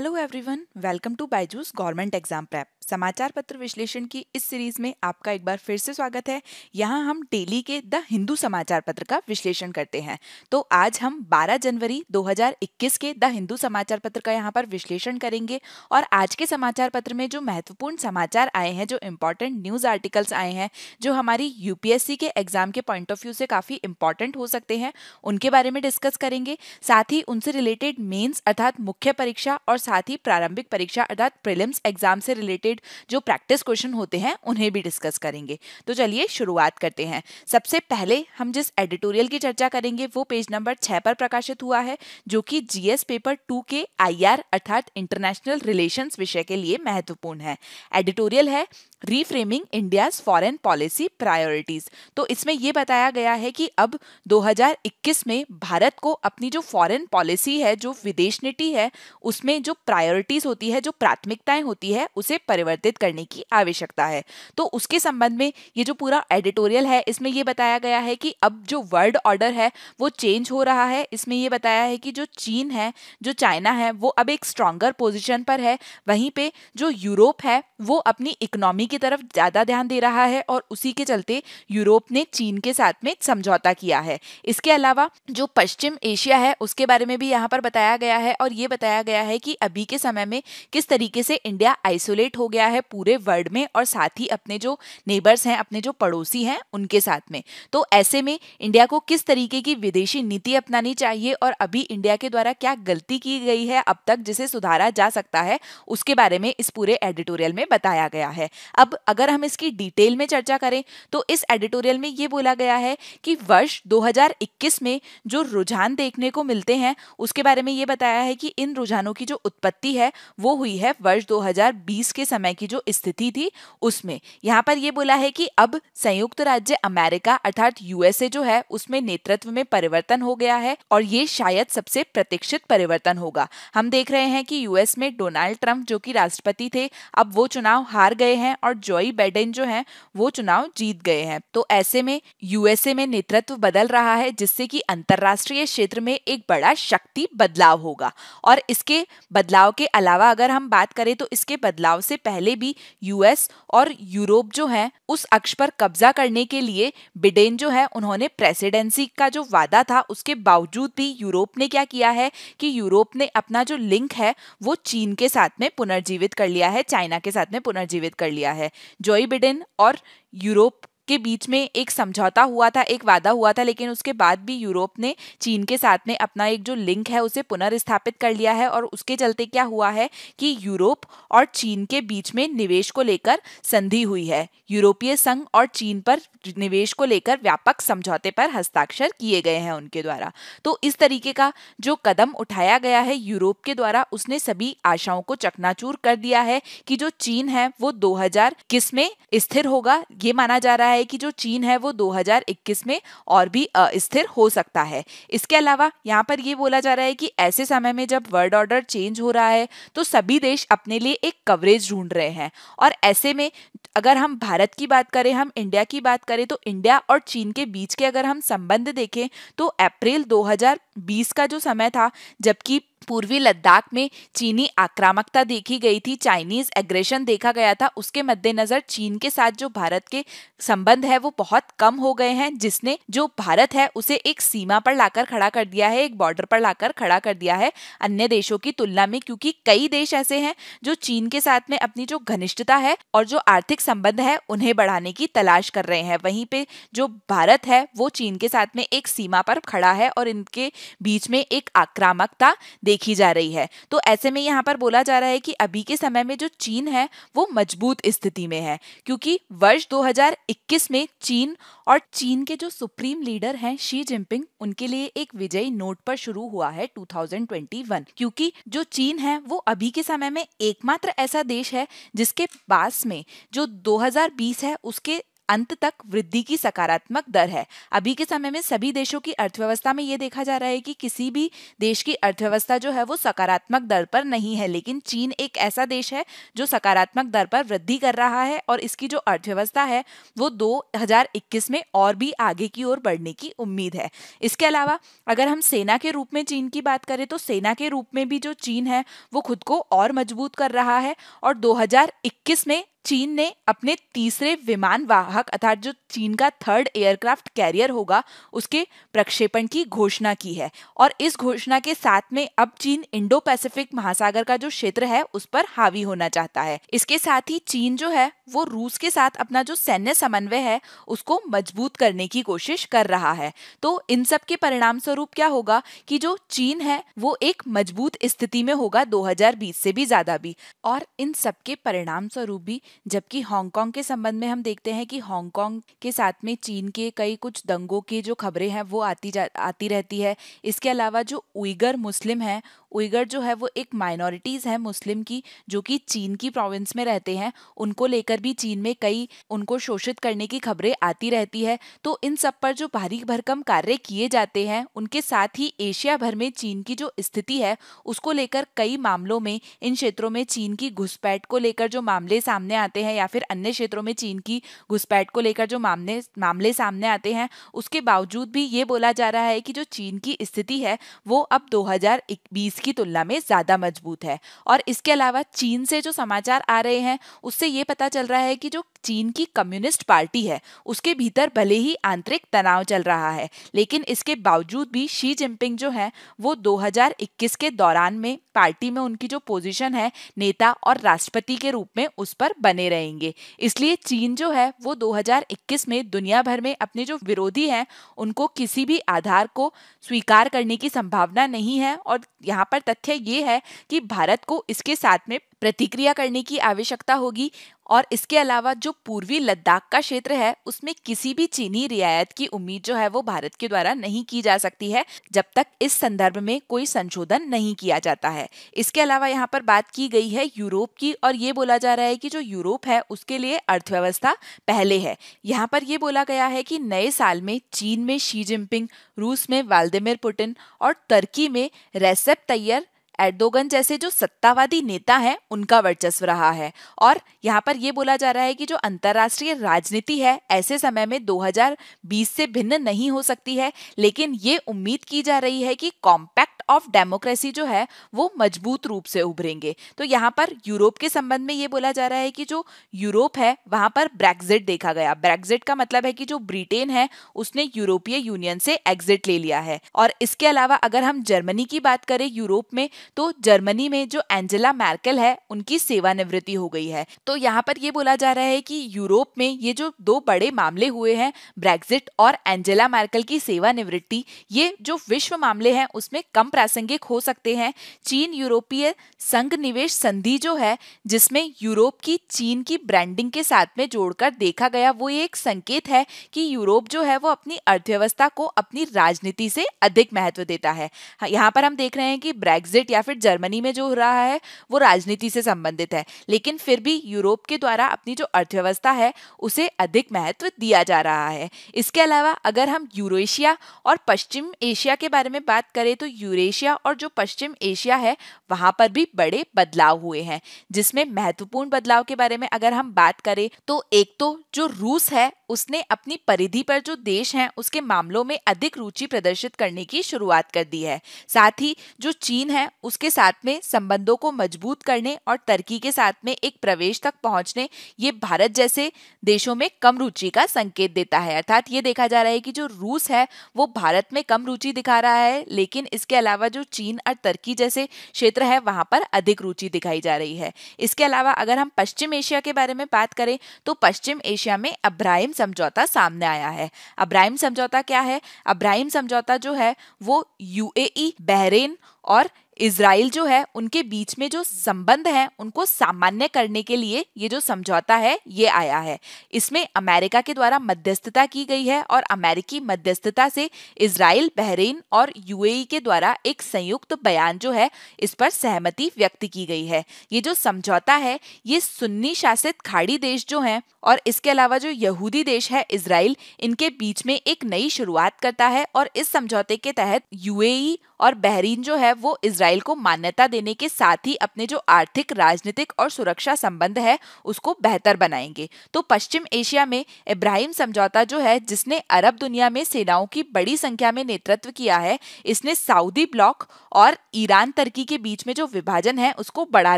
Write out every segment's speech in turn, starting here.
Hello everyone, welcome to Byju's government exam prep. समाचार पत्र विश्लेषण की इस सीरीज में आपका एक बार फिर से स्वागत है। यहाँ हम डेली के द हिंदू समाचार पत्र का विश्लेषण करते हैं। तो आज हम 12 जनवरी 2021 के द हिंदू समाचार पत्र का यहाँ पर विश्लेषण करेंगे। और आज के समाचार पत्र में जो महत्वपूर्ण समाचार आए हैं, जो इम्पोर्टेंट न्यूज आर्टिकल्स आए हैं, जो हमारी यूपीएससी के एग्जाम के पॉइंट ऑफ व्यू से काफी इंपॉर्टेंट हो सकते हैं, उनके बारे में डिस्कस करेंगे। साथ ही उनसे रिलेटेड मेंस अर्थात मुख्य परीक्षा और साथ ही प्रारंभिक परीक्षा अर्थात प्रीलिम्स एग्जाम से रिलेटेड जो प्रैक्टिस क्वेश्चन होते हैं उन्हें भी डिस्कस करेंगे। तो चलिए शुरुआत करते हैं। सबसे पहले हम जिस एडिटोरियल की चर्चा करेंगे वो पेज नंबर 6 पर प्रकाशित हुआ है, जो कि जीएस पेपर 2 के आईआर अर्थात इंटरनेशनल रिलेशंस विषय के लिए महत्वपूर्ण है। एडिटोरियल है reframing India's foreign policy priorities. तो इसमें यह बताया गया है कि अब 2021 में भारत को अपनी जो फॉरेन पॉलिसी है, जो विदेश नीति है, उसमें जो प्रायोरिटीज होती है, जो प्राथमिकताएं होती है, उसे परिवर्तित करने की आवश्यकता है। तो उसके संबंध में ये जो पूरा एडिटोरियल है, इसमें यह बताया गया है कि अब जो वर्ल्ड ऑर्डर है वो चेंज हो रहा है। इसमें यह बताया है कि जो चीन है, जो चाइना है, वो अब एक स्ट्रॉन्गर पोजीशन पर है। वहीं पे जो यूरोप है वो अपनी इकोनॉमी की तरफ ज्यादा ध्यान दे रहा है और उसी के चलते यूरोप ने चीन के साथ में समझौता किया है। इसके अलावा जो पश्चिम एशिया है उसके बारे में भी यहाँ पर बताया गया है और ये बताया गया है कि अभी के समय में किस तरीके से इंडिया आइसोलेट हो गया है पूरे वर्ल्ड में और साथ ही अपने जो नेबर्स हैं, अपने जो पड़ोसी हैं, उनके साथ में। तो ऐसे में इंडिया को किस तरीके की विदेशी नीति अपनानी चाहिए और अभी इंडिया के द्वारा क्या गलती की गई है अब तक जिसे सुधारा जा सकता है, उसके बारे में इस पूरे एडिटोरियल में बताया गया है। अब अगर हम इसकी डिटेल में चर्चा करें तो इस एडिटोरियल में ये बोला गया है कि वर्ष 2021 में जो रुझान देखने को मिलते हैं उसके बारे में ये बताया है कि इन रुझानों की जो उत्पत्ति है वो हुई है वर्ष 2020 के समय की जो स्थिति थी उसमें। यहाँ पर ये बोला है कि अब संयुक्त राज्य अमेरिका अर्थात यूएसए जो है उसमें नेतृत्व में परिवर्तन हो गया है और ये शायद सबसे प्रतीक्षित परिवर्तन होगा। हम देख रहे हैं कि यूएस में डोनाल्ड ट्रंप जो कि राष्ट्रपति थे, अब वो चुनाव हार गए हैं और जोई बाइडेन जो हैं वो चुनाव जीत गए हैं। तो ऐसे में यूएसए में नेतृत्व बदल रहा है जिससे कि अंतरराष्ट्रीय क्षेत्र में एक बड़ा शक्ति बदलाव होगा। और इसके बदलाव के अलावा अगर हम बात करें तो इसके बदलाव से पहले भी यूएस और यूरोप जो है उस अक्ष पर कब्जा करने के लिए बिडेन जो है उन्होंने प्रेसिडेंसी का जो वादा था उसके बावजूद भी यूरोप ने क्या किया है कि यूरोप ने अपना जो लिंक है वो चीन के साथ में पुनर्जीवित कर लिया है, चाइना के साथ में पुनर्जीवित कर लिया है। जोई बिडेन और यूरोप के बीच में एक समझौता हुआ था, एक वादा हुआ था, लेकिन उसके बाद भी यूरोप ने चीन के साथ में अपना एक जो लिंक है उसे पुनर्स्थापित कर लिया है और उसके चलते क्या हुआ है कि यूरोप और चीन के बीच में निवेश को लेकर संधि हुई है। यूरोपीय संघ और चीन पर निवेश को लेकर व्यापक समझौते पर हस्ताक्षर किए गए हैं उनके द्वारा। तो इस तरीके का जो कदम उठाया गया है यूरोप के द्वारा उसने सभी आशाओं को चकनाचूर कर दिया है कि जो चीन है वो 2021 में स्थिर होगा। ये माना जा रहा है कि जो चीन है वो 2021 में और भी अस्थिर हो सकता है। इसके अलावा यहाँ पर ये बोला जा रहा है कि ऐसे समय में जब वर्ल्ड ऑर्डर चेंज हो रहा है तो सभी देश अपने लिए एक कवरेज ढूंढ रहे हैं और ऐसे में अगर हम भारत की बात करें, हम इंडिया की बात करें तो इंडिया और चीन के बीच के अगर हम संबंध देखें तो अप्रैल 2020 का जो समय था जबकि पूर्वी लद्दाख में चीनी आक्रामकता देखी गई थी, चाइनीज एग्रेशन देखा गया था, उसके मद्देनजर चीन के साथ जो भारत के संबंध है वो बहुत कम हो गए हैं, जिसने जो भारत है उसे एक सीमा पर लाकर खड़ा कर दिया है, एक बॉर्डर पर लाकर खड़ा कर दिया है अन्य देशों की तुलना में। क्योंकि कई देश ऐसे हैं जो चीन के साथ में अपनी जो घनिष्ठता है और जो आर्थिक संबंध है उन्हें बढ़ाने की तलाश कर रहे हैं। वहीं पे जो भारत है वो चीन के साथ में एक सीमा पर खड़ा है और इनके बीच में एक आक्रामकता देखी जा रही है। तो ऐसे में यहाँ पर बोला जा रहा है कि अभी के समय में जो चीन है वो मजबूत स्थिति में है, क्योंकि वर्ष 2021 में चीन और चीन के जो सुप्रीम लीडर हैं शी जिनपिंग, उनके लिए एक विजयी नोट पर शुरू हुआ है 2021। क्योंकि जो चीन है वो अभी के समय में एकमात्र ऐसा देश है जिसके पास में जो 2020 है उसके अंत तक वृद्धि की सकारात्मक दर है। अभी के समय में सभी देशों की अर्थव्यवस्था में ये देखा जा रहा है कि किसी भी देश की अर्थव्यवस्था जो है वो सकारात्मक दर पर नहीं है, लेकिन चीन एक ऐसा देश है जो सकारात्मक दर पर वृद्धि कर रहा है और इसकी जो अर्थव्यवस्था है वो 2021 में और भी आगे की ओर बढ़ने की उम्मीद है। इसके अलावा अगर हम सेना के रूप में चीन की बात करें तो सेना के रूप में भी जो चीन है वो खुद को और मजबूत कर रहा है और 2021 में चीन ने अपने तीसरे विमान वाहक अर्थात जो चीन का थर्ड एयरक्राफ्ट कैरियर होगा उसके प्रक्षेपण की घोषणा की है। और इस घोषणा के साथ में अब चीन इंडो पैसिफिक महासागर का जो क्षेत्र है उस पर हावी होना चाहता है। इसके साथ ही चीन जो है वो रूस के साथ अपना जो सैन्य समन्वय है उसको मजबूत करने की कोशिश कर रहा है। तो इन सब के परिणाम स्वरूप क्या होगा कि जो चीन है वो एक मजबूत स्थिति में होगा 2020 से भी ज्यादा भी। और इन सब के परिणाम स्वरूप भी जबकि हांगकांग के संबंध में हम देखते हैं कि हांगकांग के साथ में चीन के कई कुछ दंगों की जो खबरें हैं वो आती रहती है। इसके अलावा जो उइगर मुस्लिम हैं, उइगर जो है वो एक माइनॉरिटीज है मुस्लिम की जो कि चीन की प्रोविंस में रहते हैं, उनको लेकर भी चीन में कई उनको शोषित करने की खबरें आती रहती है। तो इन सब पर जो भारी भरकम कार्य किए जाते हैं उनके साथ ही एशिया भर में चीन की जो स्थिति है उसको लेकर कई मामलों में इन क्षेत्रों में चीन की घुसपैठ को लेकर जो मामले सामने आते हैं या फिर अन्य क्षेत्रों में चीन की घुसपैठ को लेकर जो मामले सामने आते हैं उसके बावजूद भी ये बोला जा रहा है कि जो चीन की स्थिति है वो अब 2020 की तुलना में ज्यादा मजबूत है। और इसके अलावा चीन से जो समाचार आ रहे हैं उससे ये पता चल रहा है कि जो चीन की कम्युनिस्ट पार्टी है उसके भीतर भले ही आंतरिक तनाव चल रहा है लेकिन इसके बावजूद भी शी जिनपिंग जो है वो 2021 के दौरान में पार्टी में उनकी जो पोजीशन है नेता और राष्ट्रपति के रूप में उस पर बने रहेंगे। इसलिए चीन जो है वो 2021 में दुनिया भर में अपने जो विरोधी हैं उनको किसी भी आधार को स्वीकार करने की संभावना नहीं है। और यहाँ पर तथ्य ये है कि भारत को इसके साथ में प्रतिक्रिया करने की आवश्यकता होगी। और इसके अलावा जो पूर्वी लद्दाख का क्षेत्र है उसमें किसी भी चीनी रियायत की उम्मीद जो है वो भारत के द्वारा नहीं की जा सकती है जब तक इस संदर्भ में कोई संशोधन नहीं किया जाता है। इसके अलावा यहाँ पर बात की गई है यूरोप की और ये बोला जा रहा है कि जो यूरोप है उसके लिए अर्थव्यवस्था पहले है। यहाँ पर ये बोला गया है कि नए साल में चीन में शी जिनपिंग, रूस में व्लादिमीर पुतिन और तुर्की में रेसेप तैयब एर्दोगन जैसे जो सत्तावादी नेता हैं उनका वर्चस्व रहा है। और यहाँ पर यह बोला जा रहा है कि जो अंतर्राष्ट्रीय राजनीति है ऐसे समय में 2020 से भिन्न नहीं हो सकती है, लेकिन ये उम्मीद की जा रही है कि कॉम्पैक्ट ऑफ डेमोक्रेसी जो है वो मजबूत रूप से उभरेंगे। तो यहाँ पर यूरोप के संबंध में ये बोला जा रहा है कि जो यूरोप है वहां पर ब्रेक्जिट देखा गया। ब्रेक्जिट का मतलब है कि जो ब्रिटेन है उसने यूरोपीय यूनियन से एग्जिट ले लिया है। और इसके अलावा अगर हम जर्मनी की बात करें यूरोप में, तो जर्मनी में जो एंजेला मैर्केल है उनकी सेवानिवृत्ति हो गई है। तो यहाँ पर ये बोला जा रहा है कि यूरोप में ये जो दो बड़े मामले हुए हैं, ब्रेक्जिट और एंजेला मैर्केल की सेवानिवृत्ति, ये जो विश्व मामले हैं उसमें कम प्रासंगिक हो सकते हैं। चीन यूरोपीय संघ निवेश संधि जो है जिसमें यूरोप की चीन की ब्रांडिंग के साथ में जोड़कर देखा गया, वो एक संकेत है कि यूरोप जो है वो अपनी अर्थव्यवस्था को अपनी राजनीति से अधिक महत्व देता है। यहाँ पर हम देख रहे हैं कि ब्रेक्जिट या फिर जर्मनी में जो हो रहा है वो राजनीति से संबंधित है, लेकिन फिर भी यूरोप के द्वारा अपनी जो अर्थव्यवस्था है उसे अधिक महत्व दिया जा रहा है। इसके अलावा अगर हम यूरेशिया और पश्चिम एशिया के बारे में बात करें तो यूरेशिया और जो पश्चिम एशिया है वहां पर भी बड़े बदलाव हुए हैं, जिसमें महत्वपूर्ण बदलाव के बारे में अगर हम बात करें तो एक तो जो रूस है उसने अपनी परिधि पर जो देश हैं उसके मामलों में अधिक रुचि प्रदर्शित करने की शुरुआत कर दी है। साथ ही जो चीन है उसके साथ में संबंधों को मजबूत करने और तुर्की के साथ में एक प्रवेश तक पहुंचने, ये भारत जैसे देशों में कम रुचि का संकेत देता है। अर्थात ये देखा जा रहा है कि जो रूस है वो भारत में कम रुचि दिखा रहा है, लेकिन इसके अलावा जो चीन और तुर्की जैसे क्षेत्र है वहां पर अधिक रुचि दिखाई जा रही है। इसके अलावा अगर हम पश्चिम एशिया के बारे में बात करें तो पश्चिम एशिया में अब्राहिम समझौता सामने आया है। अब्राहिम समझौता क्या है? अब्राहिम समझौता जो है वो यूएई, बहरीन और इजराइल जो है उनके बीच में जो संबंध है उनको सामान्य करने के लिए ये जो समझौता है ये आया है। इसमें अमेरिका के द्वारा मध्यस्थता की गई है और अमेरिकी मध्यस्थता से इजराइल, बहरीन और यूएई के द्वारा एक संयुक्त बयान जो है इस पर सहमति व्यक्त की गई है। ये जो समझौता है ये सुन्नी शासित खाड़ी देश जो हैं और इसके अलावा जो यहूदी देश है इजराइल, इनके बीच में एक नई शुरुआत करता है और इस समझौते के तहत यूएई और बहरीन जो है वो इजराइल को मान्यता देने के साथ ही अपने जो आर्थिक, राजनीतिक और सुरक्षा संबंध है उसको बेहतर बनाएंगे। तो पश्चिम एशिया में इब्राहिम समझौता जो है, जिसने अरब दुनिया में सेनाओं की बड़ी संख्या में नेतृत्व किया है, इसने सऊदी ब्लॉक और ईरान तुर्की के बीच में जो विभाजन है उसको बढ़ा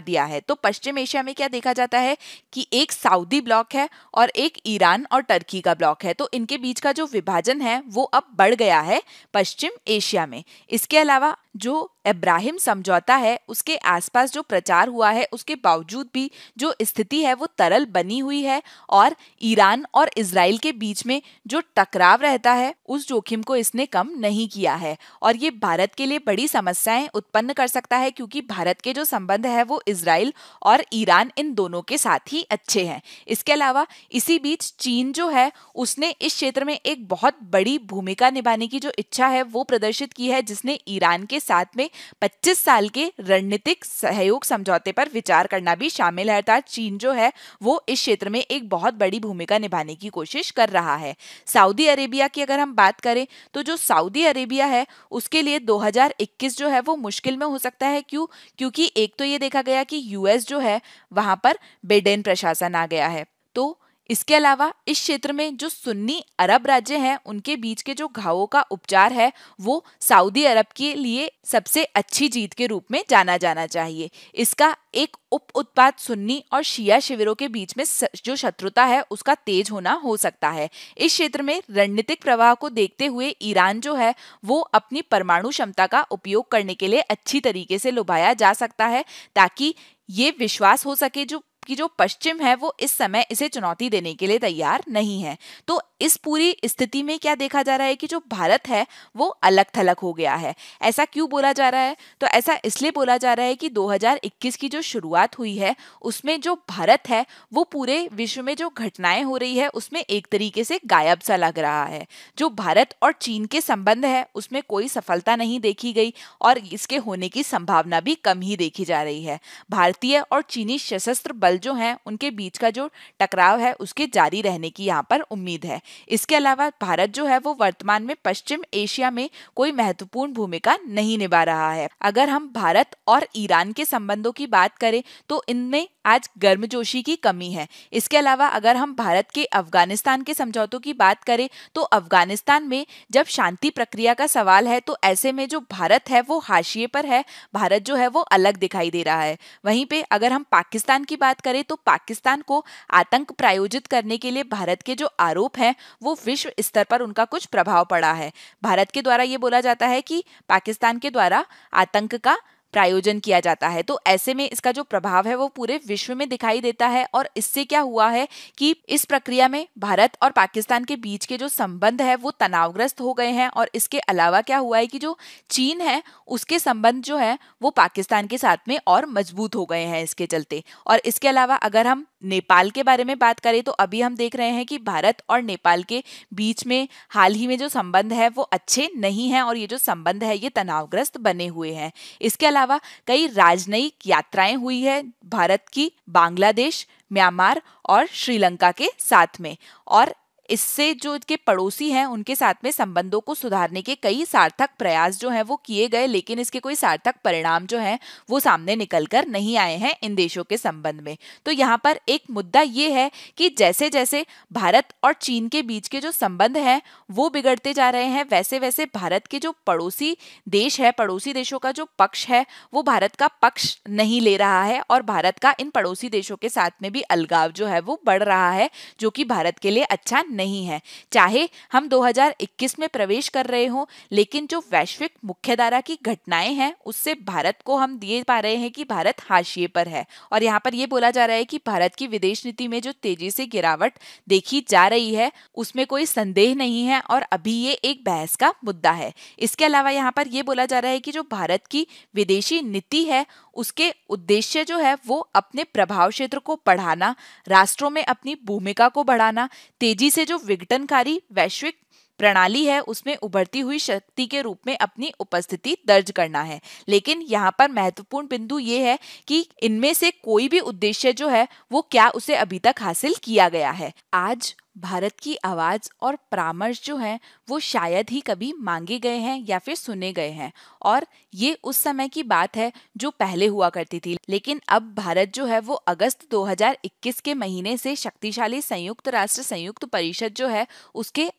दिया है। तो पश्चिम एशिया में क्या देखा जाता है कि एक सऊदी ब्लॉक है और एक ईरान और तुर्की का ब्लॉक है। तो इनके बीच का जो विभाजन है वो अब बढ़ गया है पश्चिम एशिया में। इसके अलावा जो इब्राहिम समझौता है उसके आसपास जो प्रचार हुआ है उसके बावजूद भी जो स्थिति है वो तरल बनी हुई है और ईरान और इजराइल के बीच में जो टकराव रहता है उस जोखिम को इसने कम नहीं किया है और ये भारत के लिए बड़ी समस्याएं उत्पन्न कर सकता है, क्योंकि भारत के जो संबंध है वो इजराइल और ईरान इन दोनों के साथ ही अच्छे हैं। इसके अलावा इसी बीच चीन जो है उसने इस क्षेत्र में एक बहुत बड़ी भूमिका निभाने की जो इच्छा है वो प्रदर्शित की है, जिसने ईरान के साथ में 25 साल के रणनीतिक सहयोग समझौते पर विचार करना भी शामिल है। अर्थात चीन जो है वो इस क्षेत्र में एक बहुत बड़ी भूमिका निभाने की कोशिश कर रहा है। सऊदी अरेबिया की अगर हम बात करें तो जो सऊदी अरेबिया है उसके लिए 2021 जो है वो मुश्किल में हो सकता है। क्योंकि एक तो ये देखा गया कि यूएस जो है वहां पर बाइडेन प्रशासन आ गया है। तो इसके अलावा इस क्षेत्र में जो सुन्नी अरब राज्य हैं उनके बीच के जो घावों का उपचार है वो सऊदी अरब के लिए सबसे अच्छी जीत के रूप में जाना जाना चाहिए। इसका एक उप उत्पाद सुन्नी और शिया शिविरों के बीच में जो शत्रुता है उसका तेज होना हो सकता है। इस क्षेत्र में रणनीतिक प्रवाह को देखते हुए ईरान जो है वो अपनी परमाणु क्षमता का उपयोग करने के लिए अच्छी तरीके से लुभाया जा सकता है, ताकि ये विश्वास हो सके कि जो पश्चिम है वो इस समय इसे चुनौती देने के लिए तैयार नहीं है। तो इस पूरी स्थिति में क्या देखा जा रहा है कि जो भारत है वो अलग थलग हो गया है। ऐसा क्यों बोला जा रहा है? तो ऐसा इसलिए बोला जा रहा है कि 2021 की जो शुरुआत हुई है उसमें जो भारत है वो पूरे विश्व में जो घटनाएं हो रही है उसमें एक तरीके से गायब सा लग रहा है। जो भारत और चीन के संबंध है उसमें कोई सफलता नहीं देखी गई और इसके होने की संभावना भी कम ही देखी जा रही है। भारतीय और चीनी सशस्त्र बल जो हैं उनके बीच का जो टकराव है उसके जारी रहने की यहाँ पर उम्मीद है। इसके अलावा भारत जो है वो वर्तमान में पश्चिम एशिया में कोई महत्वपूर्ण भूमिका नहीं निभा रहा है। अगर हम भारत और ईरान के संबंधों की बात करें तो इनमें आज गर्मजोशी की कमी है। इसके अलावा अगर हम भारत के अफगानिस्तान के समझौतों की बात करें तो अफगानिस्तान में जब शांति प्रक्रिया का सवाल है तो ऐसे में जो भारत है वो हाशिए पर है, भारत जो है वो अलग दिखाई दे रहा है। वहीं पे अगर हम पाकिस्तान की बात करें तो पाकिस्तान को आतंक प्रायोजित करने के लिए भारत के जो आरोप हैं वो विश्व स्तर पर उनका कुछ प्रभाव पड़ा है। भारत के द्वारा ये बोला जाता है कि पाकिस्तान के द्वारा आतंक का प्रायोजन किया जाता है। तो ऐसे में इसका जो प्रभाव है वो पूरे विश्व में दिखाई देता है और इससे क्या हुआ है कि इस प्रक्रिया में भारत और पाकिस्तान के बीच के जो संबंध है वो तनावग्रस्त हो गए हैं। और इसके अलावा क्या हुआ है कि जो चीन है उसके संबंध जो है वो पाकिस्तान के साथ में और मजबूत हो गए हैं इसके चलते। और इसके अलावा अगर हम नेपाल के बारे में बात करें तो अभी हम देख रहे हैं कि भारत और नेपाल के बीच में हाल ही में जो संबंध है वो अच्छे नहीं हैं और ये जो संबंध है ये तनावग्रस्त बने हुए हैं। इसके अलावा कई राजनयिक यात्राएं हुई है भारत की बांग्लादेश, म्यांमार और श्रीलंका के साथ में, और इससे जो इसके पड़ोसी हैं उनके साथ में संबंधों को सुधारने के कई सार्थक प्रयास जो हैं वो किए गए, लेकिन इसके कोई सार्थक परिणाम जो हैं वो सामने निकल कर नहीं आए हैं इन देशों के संबंध में। तो यहाँ पर एक मुद्दा ये है कि जैसे जैसे भारत और चीन के बीच के जो संबंध हैं वो बिगड़ते जा रहे हैं, वैसे वैसे भारत के जो पड़ोसी देश है, पड़ोसी देशों का जो पक्ष है वो भारत का पक्ष नहीं ले रहा है और भारत का इन पड़ोसी देशों के साथ में भी अलगाव जो है वो बढ़ रहा है, जो कि भारत के लिए अच्छा नहीं है। चाहे हम 2021 में प्रवेश कर रहे हो, लेकिन जो वैश्विक मुख्यधारा की घटनाएं हैं उससे भारत को हम दिए पा रहे हैं कि भारत हाशिए पर है। और यहाँ पर ये बोला जा रहा है कि भारत की विदेश नीति में जो तेजी से गिरावट देखी जा रही है उसमें कोई संदेह नहीं है और अभी ये एक बहस का मुद्दा है। इसके अलावा यहाँ पर ये बोला जा रहा है कि जो भारत की विदेशी नीति है उसके उद्देश्य जो है वो अपने प्रभाव क्षेत्र को बढ़ाना, राष्ट्रों में अपनी भूमिका को बढ़ाना, तेजी से जो विघटनकारी वैश्विक प्रणाली है उसमें उभरती हुई शक्ति के रूप में अपनी उपस्थिति दर्ज करना है। लेकिन यहाँ पर महत्वपूर्ण बिंदु ये है कि इनमें से कोई भी उद्देश्य जो है वो क्या उसे अभी तक हासिल किया गया है। आज भारत की आवाज और परामर्श जो है वो शायद ही कभी मांगे गए हैं या फिर सुने गए हैं, और ये उस समय की बात है जो पहले हुआ करती थी। लेकिन अब भारत जो है वो अगस्त 2021 के महीने से शक्तिशाली संयुक्त राष्ट्र संयुक्त परिषद जो है उसके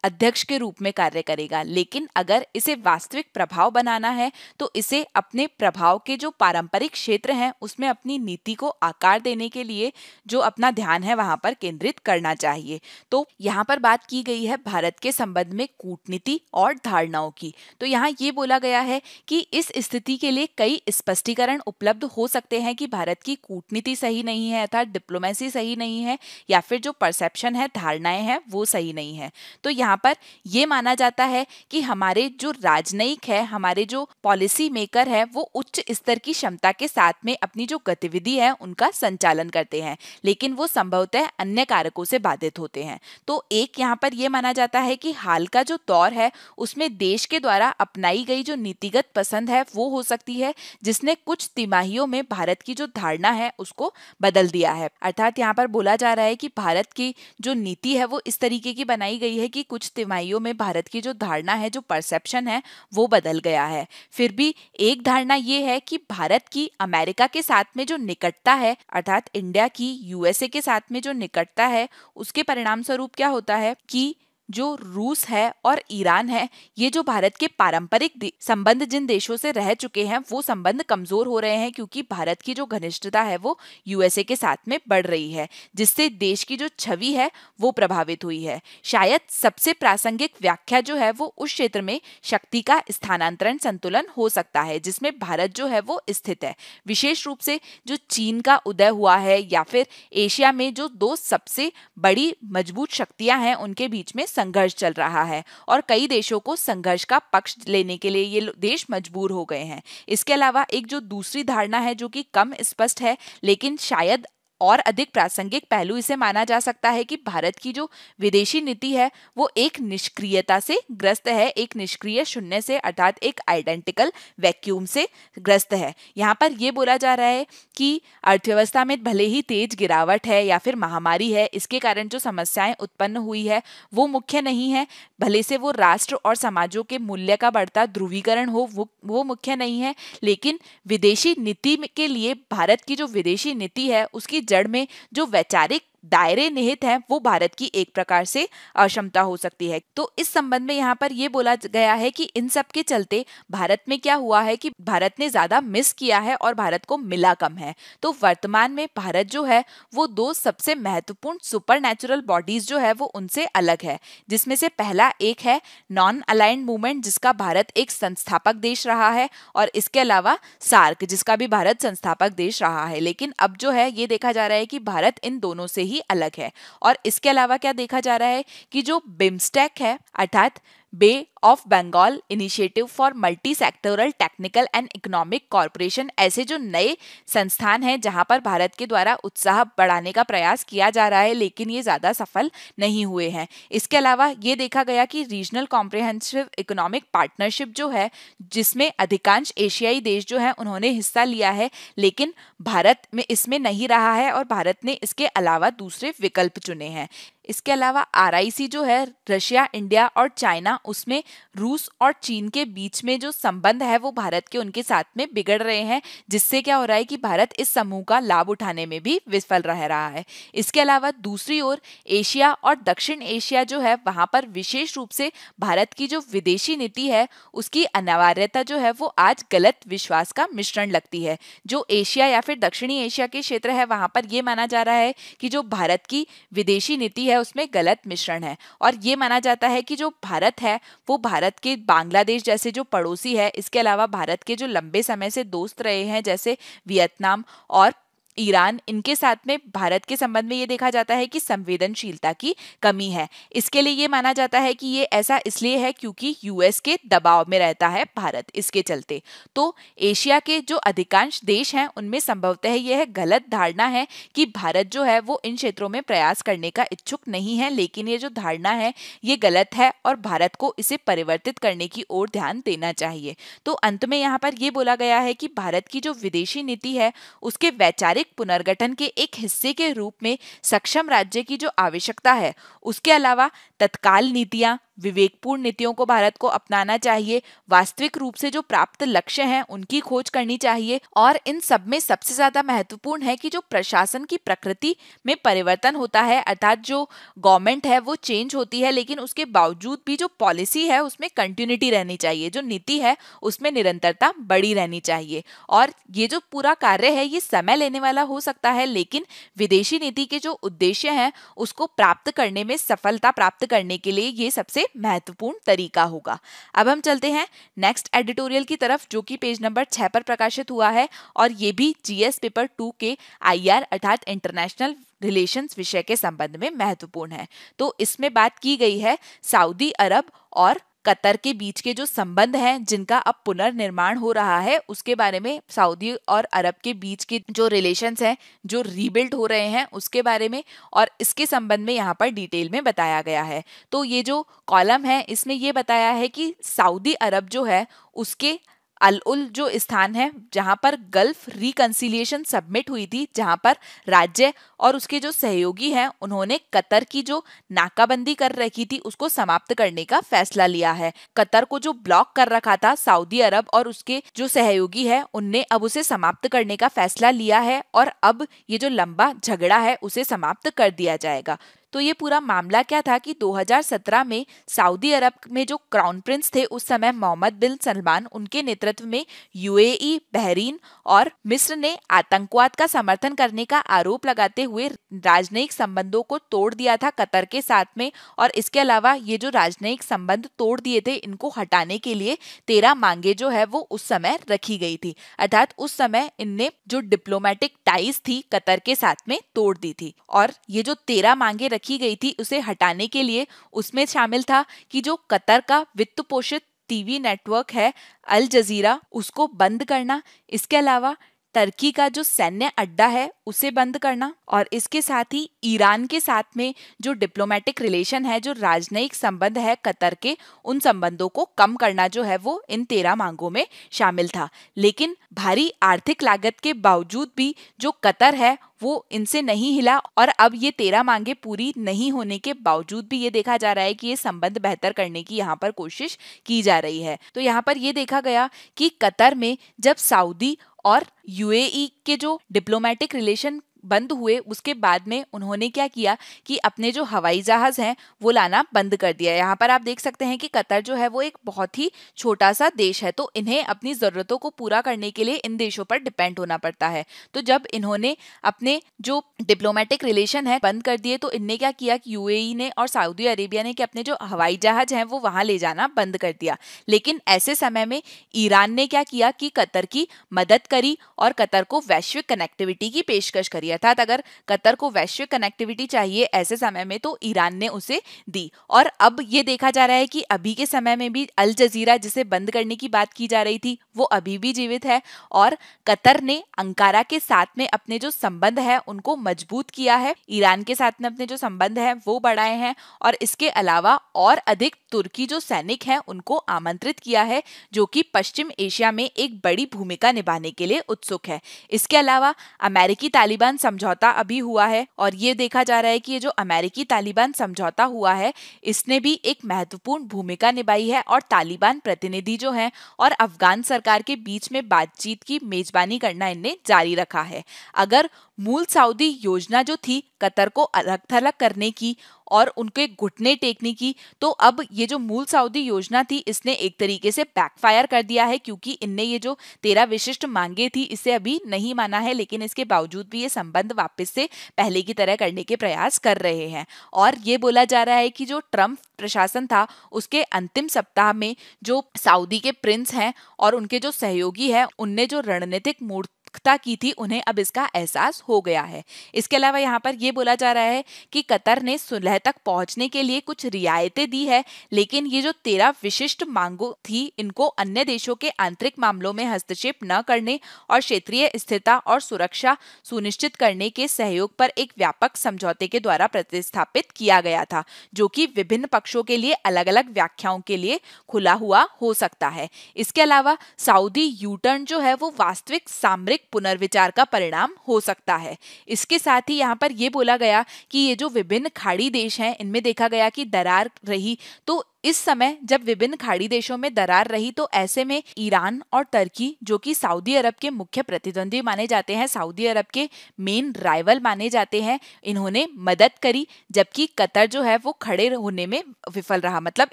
अध्यक्ष के रूप में कार्य करेगा। लेकिन अगर इसे वास्तविक प्रभाव बनाना है तो इसे अपने प्रभाव के जो पारंपरिक क्षेत्र हैं उसमें अपनी नीति को आकार देने के लिए जो अपना ध्यान है वहां पर केंद्रित करना चाहिए। तो यहाँ पर बात की गई है भारत के संबंध में कूटनीति और धारणाओं की। तो यहाँ ये बोला गया है कि इस स्थिति के लिए कई स्पष्टीकरण उपलब्ध हो सकते हैं कि भारत की कूटनीति सही नहीं है अर्थात डिप्लोमेसी सही नहीं है, या फिर जो परसेप्शन है, धारणाएं हैं वो सही नहीं है। तो यहाँ पर यह माना जाता है कि हमारे जो राजनयिक है, हमारे जो पॉलिसी मेकर है वो उच्च स्तर की क्षमता के साथ में अपनी जो गतिविधि है उनका संचालन करते हैं, लेकिन वो संभवतः अन्य कारकों से बाधित होते हैं। तो एक यहाँ पर यह माना जाता है कि हाल का जो दौर है उसमें देश के द्वारा अपनाई गई जो नीतिगत पसंद है वो हो सकती है जिसने कुछ तिमाहियों में भारत की जो धारणा है उसको बदल दिया है। अर्थात यहाँ पर बोला जा रहा है कि भारत की जो नीति है वो इस तरीके की बनाई गई है कि कुछ तिमाहियों में भारत की जो धारणा है, जो परसेप्शन है वो बदल गया है। फिर भी एक धारणा ये है कि भारत की अमेरिका के साथ में जो निकटता है अर्थात इंडिया की यूएसए के साथ में जो निकटता है उसके परिणाम स्वरूप क्या होता है कि जो रूस है और ईरान है, ये जो भारत के पारंपरिक संबंध जिन देशों से रह चुके हैं वो संबंध कमजोर हो रहे हैं, क्योंकि भारत की जो घनिष्ठता है वो यूएसए के साथ में बढ़ रही है, जिससे देश की जो छवि है वो प्रभावित हुई है। शायद सबसे प्रासंगिक व्याख्या जो है वो उस क्षेत्र में शक्ति का स्थानांतरण संतुलन हो सकता है जिसमें भारत जो है वो स्थित है। विशेष रूप से जो चीन का उदय हुआ है या फिर एशिया में जो दो सबसे बड़ी मजबूत शक्तियां हैं उनके बीच में संघर्ष चल रहा है और कई देशों को संघर्ष का पक्ष लेने के लिए ये देश मजबूर हो गए हैं। इसके अलावा एक जो दूसरी धारणा है जो कि कम स्पष्ट है लेकिन शायद और अधिक प्रासंगिक पहलू इसे माना जा सकता है कि भारत की जो विदेशी नीति है वो एक निष्क्रियता से ग्रस्त है, एक निष्क्रिय शून्य से अर्थात एक आइडेंटिकल वैक्यूम से ग्रस्त है। यहाँ पर ये बोला जा रहा है कि अर्थव्यवस्था में भले ही तेज गिरावट है या फिर महामारी है, इसके कारण जो समस्याएं उत्पन्न हुई है वो मुख्य नहीं है, भले से वो राष्ट्र और समाजों के मूल्य का बढ़ता ध्रुवीकरण हो वो मुख्य नहीं है, लेकिन विदेशी नीति के लिए भारत की जो विदेशी नीति है उसकी जड़ में जो वैचारिक दायरे निहित हैं वो भारत की एक प्रकार से अक्षमता हो सकती है। तो इस संबंध में यहाँ पर यह बोला गया है कि इन सब के चलते भारत में क्या हुआ है कि भारत ने ज्यादा मिस किया है और भारत को मिला कम है। तो वर्तमान में भारत जो है वो दो सबसे महत्वपूर्ण सुपरनैचुरल बॉडीज जो है वो उनसे अलग है, जिसमें से पहला एक है नॉन अलाइंड मूवमेंट जिसका भारत एक संस्थापक देश रहा है, और इसके अलावा सार्क जिसका भी भारत संस्थापक देश रहा है। लेकिन अब जो है ये देखा जा रहा है कि भारत इन दोनों से ही अलग है। और इसके अलावा क्या देखा जा रहा है कि जो बिम्स्टेक है अर्थात bay of Bengal initiative for multi sectoral technical and economic corporation, ऐसे जो नए संस्थान हैं जहां पर भारत के द्वारा उत्साह बढ़ाने का प्रयास किया जा रहा है लेकिन ये ज्यादा सफल नहीं हुए हैं। इसके अलावा ये देखा गया कि रीजनल कॉम्प्रिहेंसिव इकोनॉमिक पार्टनरशिप जो है जिसमें अधिकांश एशियाई देश जो है उन्होंने हिस्सा लिया है, लेकिन भारत में इसमें नहीं रहा है और भारत ने इसके अलावा दूसरे विकल्प चुने हैं। इसके अलावा आरआईसी जो है रशिया, इंडिया और चाइना, उसमें रूस और चीन के बीच में जो संबंध है वो भारत के उनके साथ में बिगड़ रहे हैं, जिससे क्या हो रहा है कि भारत इस समूह का लाभ उठाने में भी विफल रह रहा है। इसके अलावा दूसरी ओर एशिया और दक्षिण एशिया जो है वहां पर विशेष रूप से भारत की जो विदेशी नीति है उसकी अनिवार्यता जो है वो आज गलत विश्वास का मिश्रण लगती है। जो एशिया या फिर दक्षिणी एशिया के क्षेत्र है वहां पर यह माना जा रहा है कि जो भारत की विदेशी नीति है उसमें गलत मिश्रण है। और ये माना जाता है कि जो भारत है वो भारत के बांग्लादेश जैसे जो पड़ोसी है, इसके अलावा भारत के जो लंबे समय से दोस्त रहे हैं जैसे वियतनाम और ईरान, इनके साथ में भारत के संबंध में ये देखा जाता है कि संवेदनशीलता की कमी है। इसके लिए ये माना जाता है कि ये ऐसा इसलिए है क्योंकि यूएस के दबाव में रहता है भारत, इसके चलते। तो एशिया के जो अधिकांश देश हैं उनमें संभवतः यह गलत धारणा है कि भारत जो है वो इन क्षेत्रों में प्रयास करने का इच्छुक नहीं है, लेकिन ये जो धारणा है ये गलत है और भारत को इसे परिवर्तित करने की ओर ध्यान देना चाहिए। तो अंत में यहाँ पर ये बोला गया है कि भारत की जो विदेशी नीति है उसके वैचारिक पुनर्गठन के एक हिस्से के रूप में सक्षम राज्य की जो आवश्यकता है, उसके अलावा तत्काल नीतियां, विवेकपूर्ण नीतियों को भारत को अपनाना चाहिए, वास्तविक रूप से जो प्राप्त लक्ष्य हैं उनकी खोज करनी चाहिए, और इन सब में सबसे ज्यादा महत्वपूर्ण है कि जो प्रशासन की प्रकृति में परिवर्तन होता है, अर्थात जो गवर्नमेंट है वो चेंज होती है, लेकिन उसके बावजूद भी जो पॉलिसी है उसमें कंटिन्यूटी रहनी चाहिए, जो नीति है उसमें निरंतरता बड़ी रहनी चाहिए। और ये जो पूरा कार्य है ये समय लेने वाला हो सकता है, लेकिन विदेशी नीति के जो उद्देश्य हैं उसको प्राप्त करने में सफलता प्राप्त करने के लिए ये सबसे महत्वपूर्ण तरीका होगा। अब हम चलते हैं नेक्स्ट एडिटोरियल की तरफ, जो कि पेज नंबर 6 पर प्रकाशित हुआ है, और ये भी जीएस पेपर 2 के आईआर अर्थात इंटरनेशनल रिलेशंस विषय के संबंध में महत्वपूर्ण है। तो इसमें बात की गई है सऊदी अरब और कतर के बीच के जो संबंध हैं जिनका अब पुनर्निर्माण हो रहा है उसके बारे में, सऊदी और अरब के बीच के जो रिलेशंस हैं जो रीबिल्ड हो रहे हैं उसके बारे में, और इसके संबंध में यहाँ पर डिटेल में बताया गया है। तो ये जो कॉलम है इसमें ये बताया है कि सऊदी अरब जो है उसके अल उल जो स्थान है जहां पर गल्फ रिकंसिलिएशन सबमिट हुई थी, जहां पर राज्य और उसके जो सहयोगी हैं उन्होंने कतर की जो नाकाबंदी कर रखी थी उसको समाप्त करने का फैसला लिया है। कतर को जो ब्लॉक कर रखा था सऊदी अरब और उसके जो सहयोगी है उनने अब उसे समाप्त करने का फैसला लिया है, और अब ये जो लंबा झगड़ा है उसे समाप्त कर दिया जाएगा। तो ये पूरा मामला क्या था कि 2017 में सऊदी अरब में जो क्राउन प्रिंस थे उस समय मोहम्मद बिन सलमान, उनके नेतृत्व में यूएई, बहरीन और मिस्र ने आतंकवाद का समर्थन करने का आरोप लगाते हुए राजनयिक संबंधों को तोड़ दिया था कतर के साथ में। और इसके अलावा ये जो राजनयिक संबंध तोड़ दिए थे इनको हटाने के लिए 13 मांगे जो है वो उस समय रखी गई थी, अर्थात उस समय इनने जो डिप्लोमेटिक टाइज थी कतर के साथ में तोड़ दी थी। और ये जो 13 मांगे रखी गई थी उसे हटाने के लिए उसमें शामिल था कि जो कतर का वित्त पोषित टीवी नेटवर्क है अल जजीरा उसको बंद करना, इसके अलावा टर्की का जो सैन्य अड्डा है उसे बंद करना, और इसके साथ ही ईरान के साथ में जो डिप्लोमेटिक रिलेशन है, जो राजनयिक संबंध है कतर के, उन संबंधों को कम करना जो है वो इन 13 मांगों में शामिल था। लेकिन भारी आर्थिक लागत के बावजूद भी जो कतर है वो इनसे नहीं हिला, और अब ये 13 मांगे पूरी नहीं होने के बावजूद भी ये देखा जा रहा है कि ये संबंध बेहतर करने की यहाँ पर कोशिश की जा रही है। तो यहाँ पर ये देखा गया कि कतर में जब सऊदी और यूएई के जो डिप्लोमेटिक रिलेशन बंद हुए उसके बाद में उन्होंने क्या किया कि अपने जो हवाई जहाज हैं वो लाना बंद कर दिया। यहाँ पर आप देख सकते हैं कि कतर जो है वो एक बहुत ही छोटा सा देश है, तो इन्हें अपनी ज़रूरतों को पूरा करने के लिए इन देशों पर डिपेंड होना पड़ता है। तो जब इन्होंने अपने जो डिप्लोमेटिक रिलेशन है बंद कर दिए तो इनने क्या किया कि यूएई ने और सऊदी अरेबिया ने कि अपने जो हवाई जहाज हैं वो वहाँ ले जाना बंद कर दिया। लेकिन ऐसे समय में ईरान ने क्या किया कि कतर की मदद करी और कतर को वैश्विक कनेक्टिविटी की पेशकश करी, अर्थात अगर कतर को वैश्विक कनेक्टिविटी चाहिए ऐसे समय में तो ईरान ने उसे दी। और अब ये देखा जा रहा है कि अभी के समय में भी अल जजीरा जिसे बंद करने की बात की जा रही थी वो अभी भी जीवित है, और कतर ने अंकारा के साथ में अपने जो संबंध है उनको मजबूत किया है, ईरान के साथ में अपने जो संबंध है वो बढ़ाए हैं, और इसके अलावा और अधिक तुर्की जो सैनिक हैं उनको आमंत्रित किया है जो कि पश्चिम एशिया में एक बड़ी भूमिका निभाने के लिए उत्सुक है। इसके अलावा अमेरिकी तालिबान समझौता अभी हुआ है, और ये देखा जा रहा है कि ये जो अमेरिकी तालिबान समझौता हुआ है इसने भी एक महत्वपूर्ण भूमिका निभाई है, और तालिबान प्रतिनिधि जो हैं और अफगान सरकार के बीच में बातचीत की मेजबानी करना इनने जारी रखा है। अगर मूल सऊदी योजना जो थी कतर को अलग थलग करने की और उनके घुटने टेकने की। तो अब ये जो मूल सऊदी योजना थी इसने एक तरीके से बैकफायर कर दिया है, क्योंकि इनने ये जो 13 विशिष्ट मांगे थी इसे अभी नहीं माना है, लेकिन इसके बावजूद भी ये संबंध वापस से पहले की तरह करने के प्रयास कर रहे हैं। और ये बोला जा रहा है कि जो ट्रम्प प्रशासन था उसके अंतिम सप्ताह में जो सऊदी के प्रिंस हैं और उनके जो सहयोगी हैं उनने जो रणनीतिक मूर्खता की थी उन्हें अब इसका एहसास हो गया है। इसके अलावा यहाँ पर यह बोला जा रहा है कि कतर ने सुलह तक पहुंचने के लिए कुछ रियायतें दी है, लेकिन ये जो 13 विशिष्ट मांगों थी इनको अन्य देशों के आंतरिक मामलों में हस्तक्षेप न करने और क्षेत्रीय स्थिरता और सुरक्षा सुनिश्चित करने के सहयोग पर एक व्यापक समझौते के द्वारा प्रतिस्थापित किया गया था, जो कि विभिन्न पक्षों के लिए अलग अलग व्याख्याओं के लिए खुला हुआ हो सकता है। इसके अलावा सऊदी यू टर्न जो है वो वास्तविक सामरिक पुनर्विचार का परिणाम हो सकता है। इसके साथ ही यहाँ पर यह बोला गया कि ये जो विभिन्न खाड़ी देश हैं इनमें देखा गया कि दरार रही, तो इस समय जब विभिन्न खाड़ी देशों में दरार रही तो ऐसे में ईरान और तुर्की जो कि सऊदी अरब के मुख्य प्रतिद्वंदी माने जाते हैं, सऊदी अरब के मेन राइवल माने जाते हैं, इन्होंने मदद करी, जबकि कतर जो है वो खड़े होने में विफल रहा। मतलब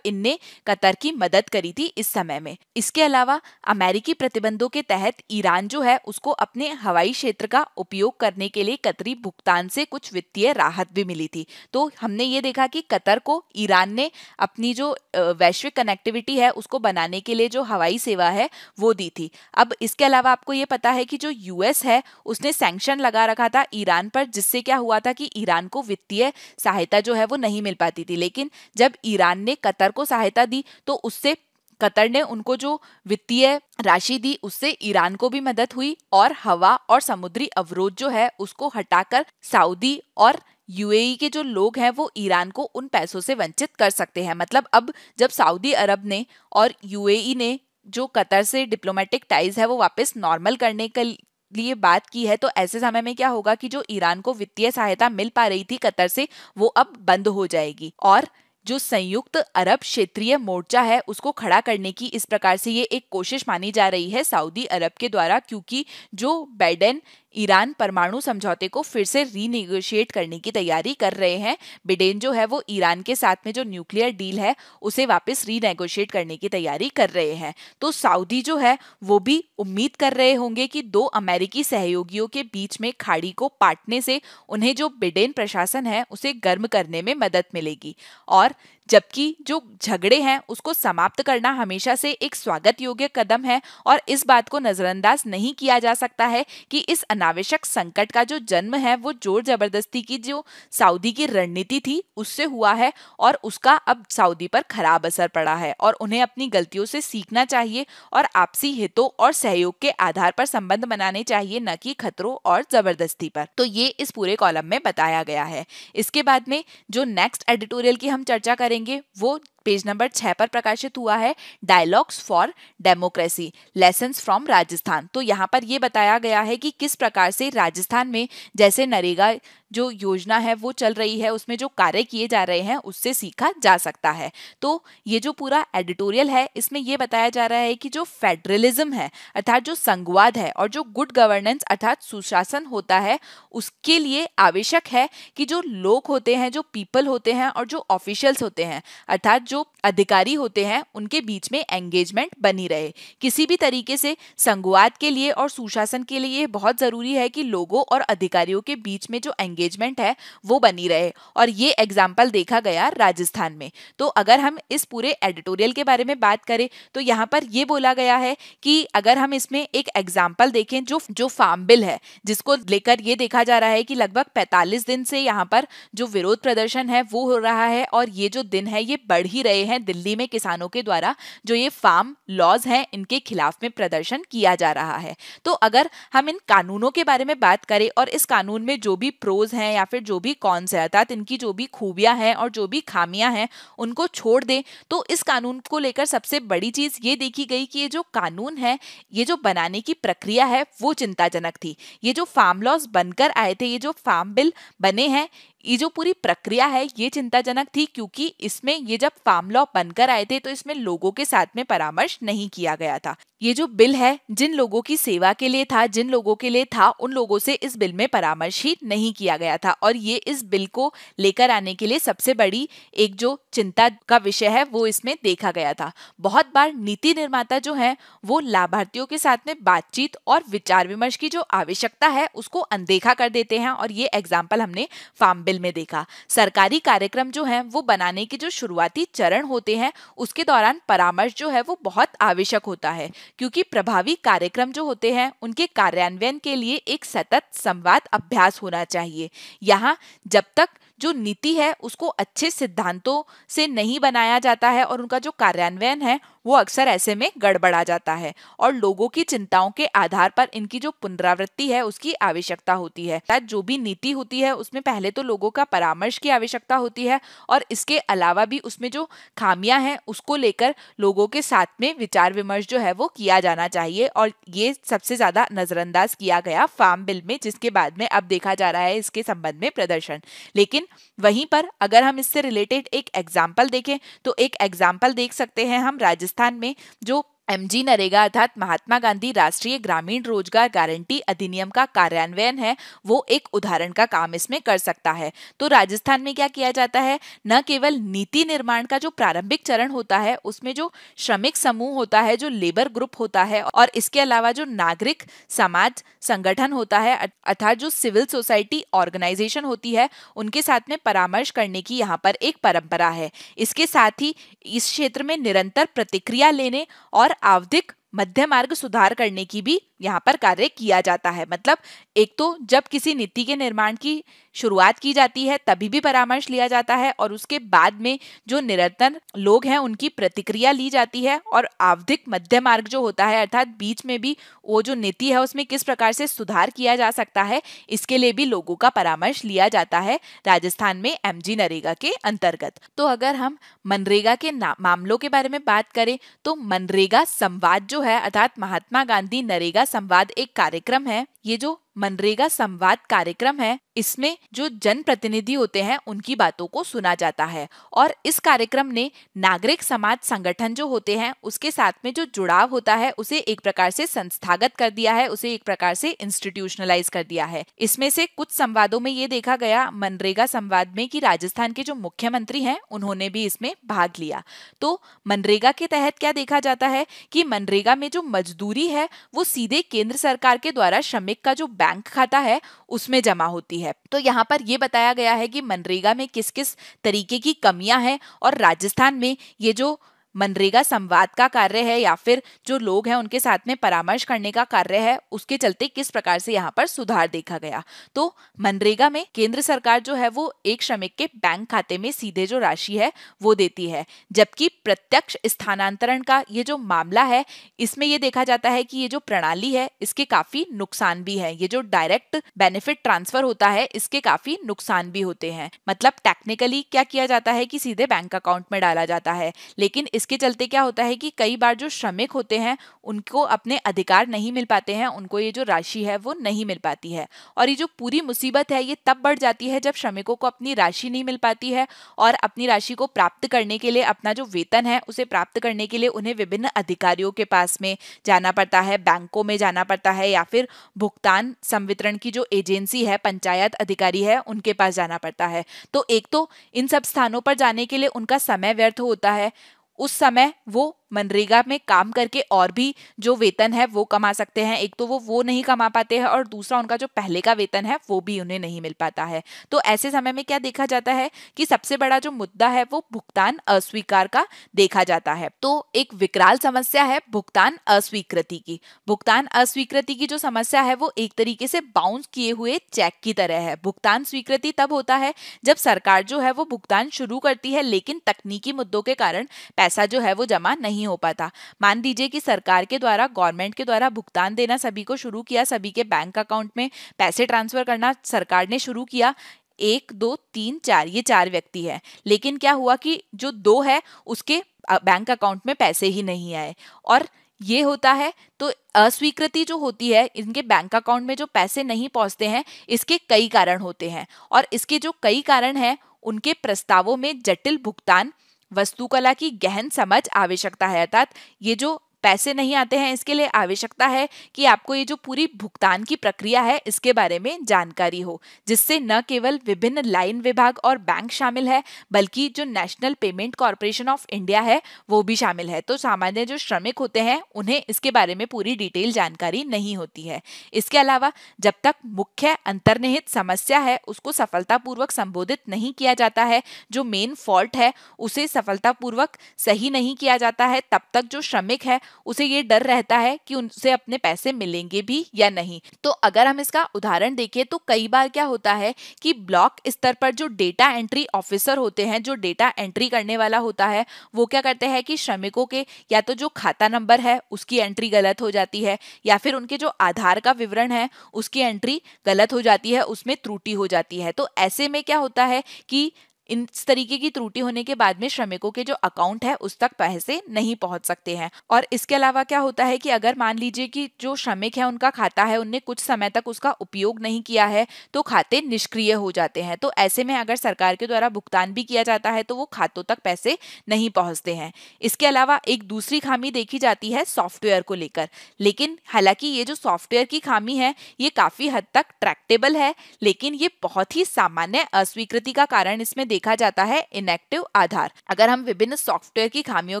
इनने कतर की मदद करी थी इस समय में। इसके अलावा अमेरिकी प्रतिबंधों के तहत ईरान जो है उसको अपने हवाई क्षेत्र का उपयोग करने के लिए कतरी भुगतान से कुछ वित्तीय राहत भी मिली थी। तो हमने ये देखा कि कतर को ईरान ने अपनी जो वैश्विक कनेक्टिविटी है उसको बनाने के लिए जो हवाई सेवा है वो दी थी। अब इसके अलावा आपको ये पता है कि जो यूएस है उसने सैंक्शन लगा रखा था ईरान पर, जिससे क्या हुआ था कि ईरान को वित्तीय सहायता जो है वो नहीं मिल पाती थी। लेकिन जब ईरान ने कतर को सहायता दी तो उससे कतर ने उनको जो वित्तीय राशि दी उससे ईरान को भी मदद हुई और हवा और समुद्री अवरोध जो है उसको हटाकर सऊदी और यूएई के जो लोग हैं वो ईरान को उन पैसों से वंचित कर सकते हैं। मतलब अब जब सऊदी अरब ने और यूएई ने जो कतर से डिप्लोमेटिक टाइज है वो वापस नॉर्मल करने के लिए बात की है, तो ऐसे समय में क्या होगा कि जो ईरान को वित्तीय सहायता मिल पा रही थी कतर से वो अब बंद हो जाएगी। और जो संयुक्त अरब क्षेत्रीय मोर्चा है उसको खड़ा करने की इस प्रकार से ये एक कोशिश मानी जा रही है सऊदी अरब के द्वारा, क्योंकि जो बाइडेन ईरान परमाणु समझौते को फिर से रीनेगोशिएट करने की तैयारी कर रहे हैं। बिडेन जो है वो ईरान के साथ में जो न्यूक्लियर डील है उसे वापस रीनेगोशिएट करने की तैयारी कर रहे हैं। तो सऊदी जो है वो भी उम्मीद कर रहे होंगे कि दो अमेरिकी सहयोगियों के बीच में खाड़ी को पाटने से उन्हें जो बिडेन प्रशासन है उसे गर्म करने में मदद मिलेगी। और जबकि जो झगड़े हैं उसको समाप्त करना हमेशा से एक स्वागत योग्य कदम है और इस बात को नजरअंदाज नहीं किया जा सकता है कि इस अनावश्यक संकट का जो जन्म है वो जोर जबरदस्ती की जो सऊदी की रणनीति थी उससे हुआ है और उसका अब सऊदी पर खराब असर पड़ा है और उन्हें अपनी गलतियों से सीखना चाहिए और आपसी हितों और सहयोग के आधार पर संबंध बनाने चाहिए, न कि खतरों और जबरदस्ती पर। तो ये इस पूरे कॉलम में बताया गया है। इसके बाद में जो नेक्स्ट एडिटोरियल की हम चर्चा करेंगे वो पेज नंबर 6 पर प्रकाशित हुआ है, dialogues for democracy lessons from Rajasthan. तो यहाँ पर ये बताया गया है कि किस प्रकार से राजस्थान में जैसे नरेगा जो योजना है वो चल रही है उसमें जो कार्य किए जा रहे हैं उससे सीखा जा सकता है। तो ये जो पूरा एडिटोरियल है इसमें ये बताया जा रहा है कि जो फेडरलिज्म है अर्थात जो संघवाद है और जो गुड गवर्नेंस अर्थात सुशासन होता है उसके लिए आवश्यक है कि जो लोग होते हैं, जो पीपल होते हैं और जो ऑफिशियल्स होते हैं अर्थात जो अधिकारी होते हैं उनके बीच में एंगेजमेंट बनी रहे। किसी भी तरीके से संघवाद के लिए और सुशासन के लिए बहुत जरूरी है कि लोगों और अधिकारियों के बीच में जो एंगेजमेंट है वो बनी रहे और ये एग्जाम्पल देखा गया राजस्थान में। तो अगर हम इस पूरे एडिटोरियल के बारे में बात करें तो यहाँ पर ये बोला गया है कि अगर हम इसमें एक एग्जाम्पल देखें जो फार्म बिल है जिसको लेकर ये देखा जा रहा है कि लगभग 45 दिन से यहाँ पर जो विरोध प्रदर्शन है वो हो रहा है और ये जो दिन है ये बढ़ ही रहे हैं। दिल्ली में किसानों के द्वारा जो ये फार्म लॉज हैं इनके खिलाफ में प्रदर्शन किया जा रहा है। तो अगर हम इन कानूनों के बारे में बात करें और इस कानून में जो भी प्रोज हैं या फिर जो भी कॉन्स है अर्थात इनकी जो भी खूबियां हैं और जो भी खामियां हैं उनको छोड़ दें तो इस कानून को लेकर सबसे बड़ी चीज ये देखी गई कि ये जो कानून है ये जो बनाने की प्रक्रिया है वो चिंताजनक थी। ये जो फार्म लॉज बनकर आए थे, ये जो फार्म बिल बने हैं ये जो पूरी प्रक्रिया है ये चिंताजनक थी, क्योंकि इसमें ये जब फार्म लॉ बनकर आए थे तो इसमें लोगों के साथ में परामर्श नहीं किया गया था। ये जो बिल है जिन लोगों की सेवा के लिए था, जिन लोगों के लिए था, उन लोगों से इस बिल में परामर्श ही नहीं किया गया था। और ये इस बिल को लेकर आने के लिए सबसे बड़ी एक जो चिंता का विषय है वो इसमें देखा गया था। बहुत बार नीति निर्माता जो है वो लाभार्थियों के साथ में बातचीत और विचार विमर्श की जो आवश्यकता है उसको अनदेखा कर देते हैं, और ये एग्जाम्पल हमने फार्म बिल में देखा। सरकारी कार्यक्रम जो है वो बनाने के जो शुरुआती चरण होते हैं उसके दौरान परामर्श जो है वो बहुत आवश्यक होता है, क्योंकि प्रभावी कार्यक्रम जो होते हैं उनके कार्यान्वयन के लिए एक सतत संवाद अभ्यास होना चाहिए। यहाँ जब तक जो नीति है उसको अच्छे सिद्धांतों से नहीं बनाया जाता है और उनका जो कार्यान्वयन है वो अक्सर ऐसे में गड़बड़ा जाता है, और लोगों की चिंताओं के आधार पर इनकी जो पुनरावृत्ति है उसकी आवश्यकता होती है। जो भी नीति होती है उसमें पहले तो लोगों का परामर्श की आवश्यकता होती है, और इसके अलावा भी उसमें जो खामियां हैं उसको लेकर लोगों के साथ में विचार विमर्श जो है वो किया जाना चाहिए। और ये सबसे ज्यादा नजरअंदाज किया गया फार्म बिल में, जिसके बाद में अब देखा जा रहा है इसके संबंध में प्रदर्शन। लेकिन वहीं पर अगर हम इससे रिलेटेड एक एग्जाम्पल देखें तो एक एग्जाम्पल देख सकते हैं हम राजस्थान में जो एमजी नरेगा अर्थात महात्मा गांधी राष्ट्रीय ग्रामीण रोजगार गारंटी अधिनियम का कार्यान्वयन है वो एक उदाहरण का काम इसमें कर सकता है। तो राजस्थान में क्या किया जाता है, न केवल नीति निर्माण का जो प्रारंभिक चरण होता है उसमें जो श्रमिक समूह होता है, जो लेबर ग्रुप होता है, और इसके अलावा जो नागरिक समाज संगठन होता है अर्थात जो सिविल सोसाइटी ऑर्गेनाइजेशन होती है, उनके साथ में परामर्श करने की यहाँ पर एक परंपरा है। इसके साथ ही इस क्षेत्र में निरंतर प्रतिक्रिया लेने और आवधिक मध्य मार्ग सुधार करने की भी यहाँ पर कार्य किया जाता है। मतलब एक तो जब किसी नीति के निर्माण की शुरुआत की जाती है तभी भी परामर्श लिया जाता है, और उसके बाद में जो निरंतर लोग हैं उनकी प्रतिक्रिया ली जाती है, और आवधिक मध्य मार्ग जो होता है अर्थात बीच में भी वो जो नीति है उसमें किस प्रकार से सुधार किया जा सकता है इसके लिए भी लोगों का परामर्श लिया जाता है राजस्थान में एमजी नरेगा के अंतर्गत। तो अगर हम मनरेगा के मामलों के बारे में बात करें तो मनरेगा संवाद जो है अर्थात महात्मा गांधी नरेगा संवाद एक कार्यक्रम है। ये जो मनरेगा संवाद कार्यक्रम है इसमें जो जनप्रतिनिधि होते हैं उनकी बातों को सुना जाता है, और इस कार्यक्रम ने नागरिक समाज संगठन जो होते हैं उसके साथ में जो जुड़ाव होता है उसे एक प्रकार से संस्थागत कर दिया है, उसे एक प्रकार से इंस्टीट्यूशनलाइज कर दिया है। इसमें से कुछ संवादों में ये देखा गया मनरेगा संवाद में कि राजस्थान के जो मुख्यमंत्री हैं उन्होंने भी इसमें भाग लिया। तो मनरेगा के तहत क्या देखा जाता है कि मनरेगा में जो मजदूरी है वो सीधे केंद्र सरकार के द्वारा श्रमिक का जो बैंक खाता है उसमें जमा होती है। तो यहाँ पर यह बताया गया है कि मनरेगा में किस किस तरीके की कमियां हैं, और राजस्थान में ये जो मनरेगा संवाद का कार्य है या फिर जो लोग हैं उनके साथ में परामर्श करने का कार्य है उसके चलते किस प्रकार से यहाँ पर सुधार देखा गया। तो मनरेगा में केंद्र सरकार जो है वो एक श्रमिक के बैंक खाते में सीधे जो राशि है वो देती है, जबकि प्रत्यक्ष स्थानांतरण का ये जो मामला है इसमें ये देखा जाता है कि ये जो प्रणाली है इसके काफी नुकसान भी है। ये जो डायरेक्ट बेनिफिट ट्रांसफर होता है इसके काफी नुकसान भी होते हैं। मतलब टेक्निकली क्या किया जाता है कि सीधे बैंक अकाउंट में डाला जाता है, लेकिन इसके चलते क्या होता है कि कई बार जो श्रमिक होते हैं उनको अपने अधिकार नहीं मिल पाते हैं, उनको ये जो राशि है वो नहीं मिल पाती है। और ये जो पूरी मुसीबत है ये तब बढ़ जाती है जब श्रमिकों को अपनी राशि नहीं मिल पाती है, और अपनी राशि को प्राप्त करने के लिए अपना जो वेतन है उसे प्राप्त करने के लिए उन्हें विभिन्न अधिकारियों के पास में जाना पड़ता है, बैंकों में जाना पड़ता है, या फिर भुगतान संवितरण की जो एजेंसी है पंचायत अधिकारी है उनके पास जाना पड़ता है। तो एक तो इन सब स्थानों पर जाने के लिए उनका समय व्यर्थ होता है, उस समय वो मनरेगा में काम करके और भी जो वेतन है वो कमा सकते हैं। एक तो वो नहीं कमा पाते हैं, और दूसरा उनका जो पहले का वेतन है वो भी उन्हें नहीं मिल पाता है। तो ऐसे समय में क्या देखा जाता है कि सबसे बड़ा जो मुद्दा है वो भुगतान अस्वीकार का देखा जाता है। तो एक विकराल समस्या है भुगतान अस्वीकृति की। भुगतान अस्वीकृति की जो समस्या है वो एक तरीके से बाउंस किए हुए चेक की तरह है। भुगतान स्वीकृति तब होता है जब सरकार जो है वो भुगतान शुरू करती है, लेकिन तकनीकी मुद्दों के कारण पैसा जो है वो जमा नहीं हो पाता। मान लीजिए कि सरकार के द्वारा, गवर्नमेंट के द्वारा भुगतान देना सभी को शुरू किया, सभी के बैंक अकाउंट में पैसे ट्रांसफर करना सरकार ने शुरू किया। 1 2 3 4 ये 4 व्यक्ति है, लेकिन क्या हुआ कि जो 2 है उसके बैंक अकाउंट में पैसे ही नहीं आए, और ये होता है। तो अस्वीकृति जो होती है, इनके बैंक अकाउंट में जो पैसे नहीं पहुंचते हैं, इसके कई कारण होते हैं और इसके जो कई कारण हैं उनके प्रस्तावों में जटिल भुगतान, वस्तुकला की गहन समझ आवश्यकता है। अर्थात ये जो पैसे नहीं आते हैं इसके लिए आवश्यकता है कि आपको ये जो पूरी भुगतान की प्रक्रिया है इसके बारे में जानकारी हो, जिससे न केवल विभिन्न लाइन विभाग और बैंक शामिल है बल्कि जो national payment corporation of India है वो भी शामिल है। तो सामान्य जो श्रमिक होते हैं उन्हें इसके बारे में पूरी डिटेल जानकारी नहीं होती है। इसके अलावा जब तक मुख्य अंतर्निहित समस्या है उसको सफलतापूर्वक संबोधित नहीं किया जाता है, जो मेन फॉल्ट है उसे सफलतापूर्वक सही नहीं किया जाता है, तब तक जो श्रमिक है उसे ये डर रहता है कि उनसे अपने पैसे मिलेंगे भी या नहीं। तो अगर हम इसका उदाहरण देखें तो कई बार क्या होता है कि ब्लॉक स्तर पर जो डेटा एंट्री ऑफिसर होते हैं, जो डेटा एंट्री करने वाला होता है, वो क्या करते हैं कि श्रमिकों के या तो जो खाता नंबर है उसकी एंट्री गलत हो जाती है या फिर उनके जो आधार का विवरण है उसकी एंट्री गलत हो जाती है, उसमें त्रुटि हो जाती है। तो ऐसे में क्या होता है कि इस तरीके की त्रुटि होने के बाद में श्रमिकों के जो अकाउंट है उस तक पैसे नहीं पहुंच सकते हैं। और इसके अलावा क्या होता है कि अगर मान लीजिए कि जो श्रमिक है उनका खाता है, उनने कुछ समय तक उसका उपयोग नहीं किया है तो खाते निष्क्रिय हो जाते हैं। तो ऐसे में अगर सरकार के द्वारा भुगतान भी किया जाता है तो वो खातों तक पैसे नहीं पहुंचते हैं। इसके अलावा एक दूसरी खामी देखी जाती है सॉफ्टवेयर को लेकर, लेकिन हालांकि ये जो सॉफ्टवेयर की खामी है ये काफी हद तक ट्रैक्टेबल है, लेकिन ये बहुत ही सामान्य अस्वीकृति का कारण इसमें देखा जाता है इनएक्टिव आधार। अगर हम विभिन्न सॉफ्टवेयर की खामियों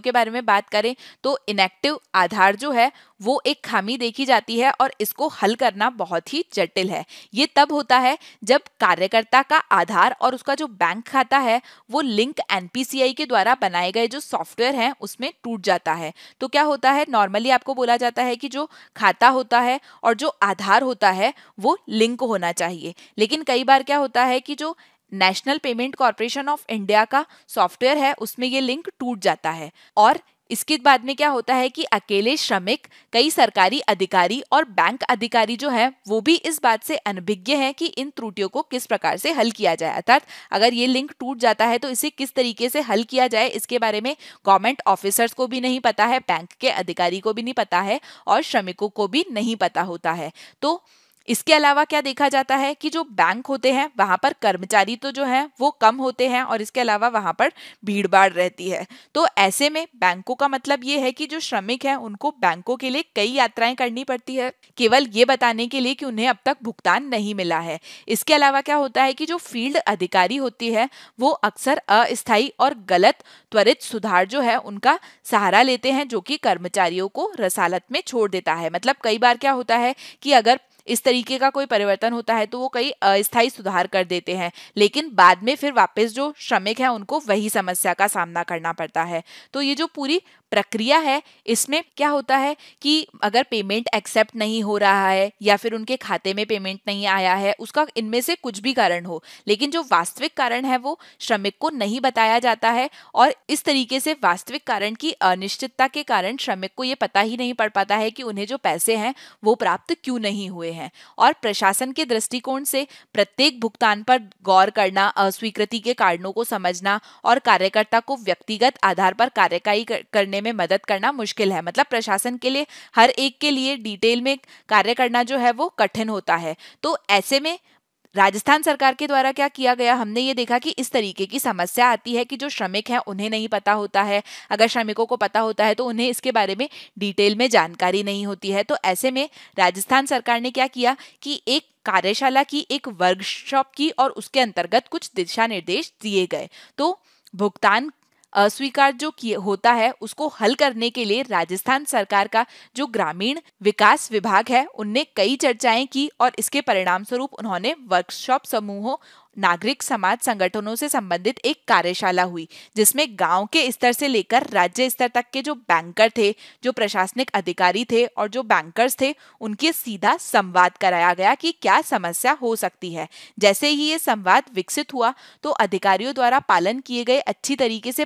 के बारे में बात करें तो इनएक्टिव आधार जो है वो एक खामी देखी जाती है और इसको हल करना बहुत ही जटिल है। ये तब होता है जब कार्यकर्ता का आधार और उसका जो बैंक खाता है वो लिंक एनपीसीआई के द्वारा बनाए गए जो सॉफ्टवेयर हैं उसमें टूट जाता है। तो क्या होता है, नॉर्मली आपको बोला जाता है कि जो खाता होता है और जो आधार होता है वो लिंक होना चाहिए, लेकिन कई बार क्या होता है कि जो national payment corporation of India का सॉफ्टवेयर है उसमें ये लिंक टूट जाता है। और इसके बाद में क्या होता है कि अकेले श्रमिक, कई सरकारी अधिकारी और बैंक अधिकारी जो है वो भी इस बात से अनभिज्ञ हैं कि इन त्रुटियों को किस प्रकार से हल किया जाए। अर्थात अगर ये लिंक टूट जाता है तो इसे किस तरीके से हल किया जाए इसके बारे में गवर्नमेंट ऑफिसर्स को भी नहीं पता है, बैंक के अधिकारी को भी नहीं पता है और श्रमिकों को भी नहीं पता होता है। तो इसके अलावा क्या देखा जाता है कि जो बैंक होते हैं वहां पर कर्मचारी तो जो है वो कम होते हैं और इसके अलावा वहां पर भीड़ भाड़ रहती है। तो ऐसे में बैंकों का मतलब ये है कि जो श्रमिक हैं उनको बैंकों के लिए कई यात्राएं करनी पड़ती है केवल ये बताने के लिए कि उन्हें अब तक भुगतान नहीं मिला है। इसके अलावा क्या होता है कि जो फील्ड अधिकारी होती है वो अक्सर अस्थायी और गलत त्वरित सुधार जो है उनका सहारा लेते हैं, जो कि कर्मचारियों को रसालत में छोड़ देता है। मतलब कई बार क्या होता है कि अगर इस तरीके का कोई परिवर्तन होता है तो वो कई अस्थायी सुधार कर देते हैं, लेकिन बाद में फिर वापस जो श्रमिक हैं उनको वही समस्या का सामना करना पड़ता है। तो ये जो पूरी प्रक्रिया है इसमें क्या होता है कि अगर पेमेंट एक्सेप्ट नहीं हो रहा है या फिर उनके खाते में पेमेंट नहीं आया है, उसका इनमें से कुछ भी कारण हो, लेकिन जो वास्तविक कारण है वो श्रमिक को नहीं बताया जाता है और इस तरीके से वास्तविक कारण की अनिश्चितता के कारण श्रमिक को ये पता ही नहीं पड़ पाता है कि उन्हें जो पैसे हैं वो प्राप्त क्यों नहीं हुए हैं। और प्रशासन के दृष्टिकोण से प्रत्येक भुगतान पर गौर करना, अस्वीकृति के कारणों को समझना और कार्यकर्ता को व्यक्तिगत आधार पर कार्यवाही करने में मदद करना मुश्किल है। मतलब प्रशासन के लिए हर एक के लिए डिटेल में कार्य करना जो है वो कठिन होता है। तो ऐसे में राजस्थान सरकार के द्वारा क्या किया गया, हमने ये देखा कि इस तरीके की समस्या आती है कि जो श्रमिक हैं उन्हें नहीं पता होता है, अगर श्रमिकों को पता होता है तो उन्हें इसके बारे में डिटेल में जानकारी नहीं होती है। तो ऐसे में राजस्थान सरकार ने क्या किया कि एक कार्यशाला की, एक वर्कशॉप की और उसके अंतर्गत कुछ दिशा निर्देश दिए गए। तो भुगतान अस्वीकार जो होता है उसको हल करने के लिए राजस्थान सरकार का जो ग्रामीण विकास विभाग है उनने कई चर्चाएं की और इसके परिणाम स्वरूप उन्होंने वर्कशॉप समूहों, नागरिक समाज संगठनों से संबंधित एक कार्यशाला हुई जिसमें गांव के स्तर से लेकर राज्य स्तर तक के जो बैंकर थे, जो प्रशासनिक अधिकारी थे और जो बैंकर्स थे उनके सीधा संवाद कराया गया कि क्या समस्या हो सकती है। जैसे ही ये संवाद विकसित हुआ तो अधिकारियों द्वारा पालन किए गए अच्छी तरीके से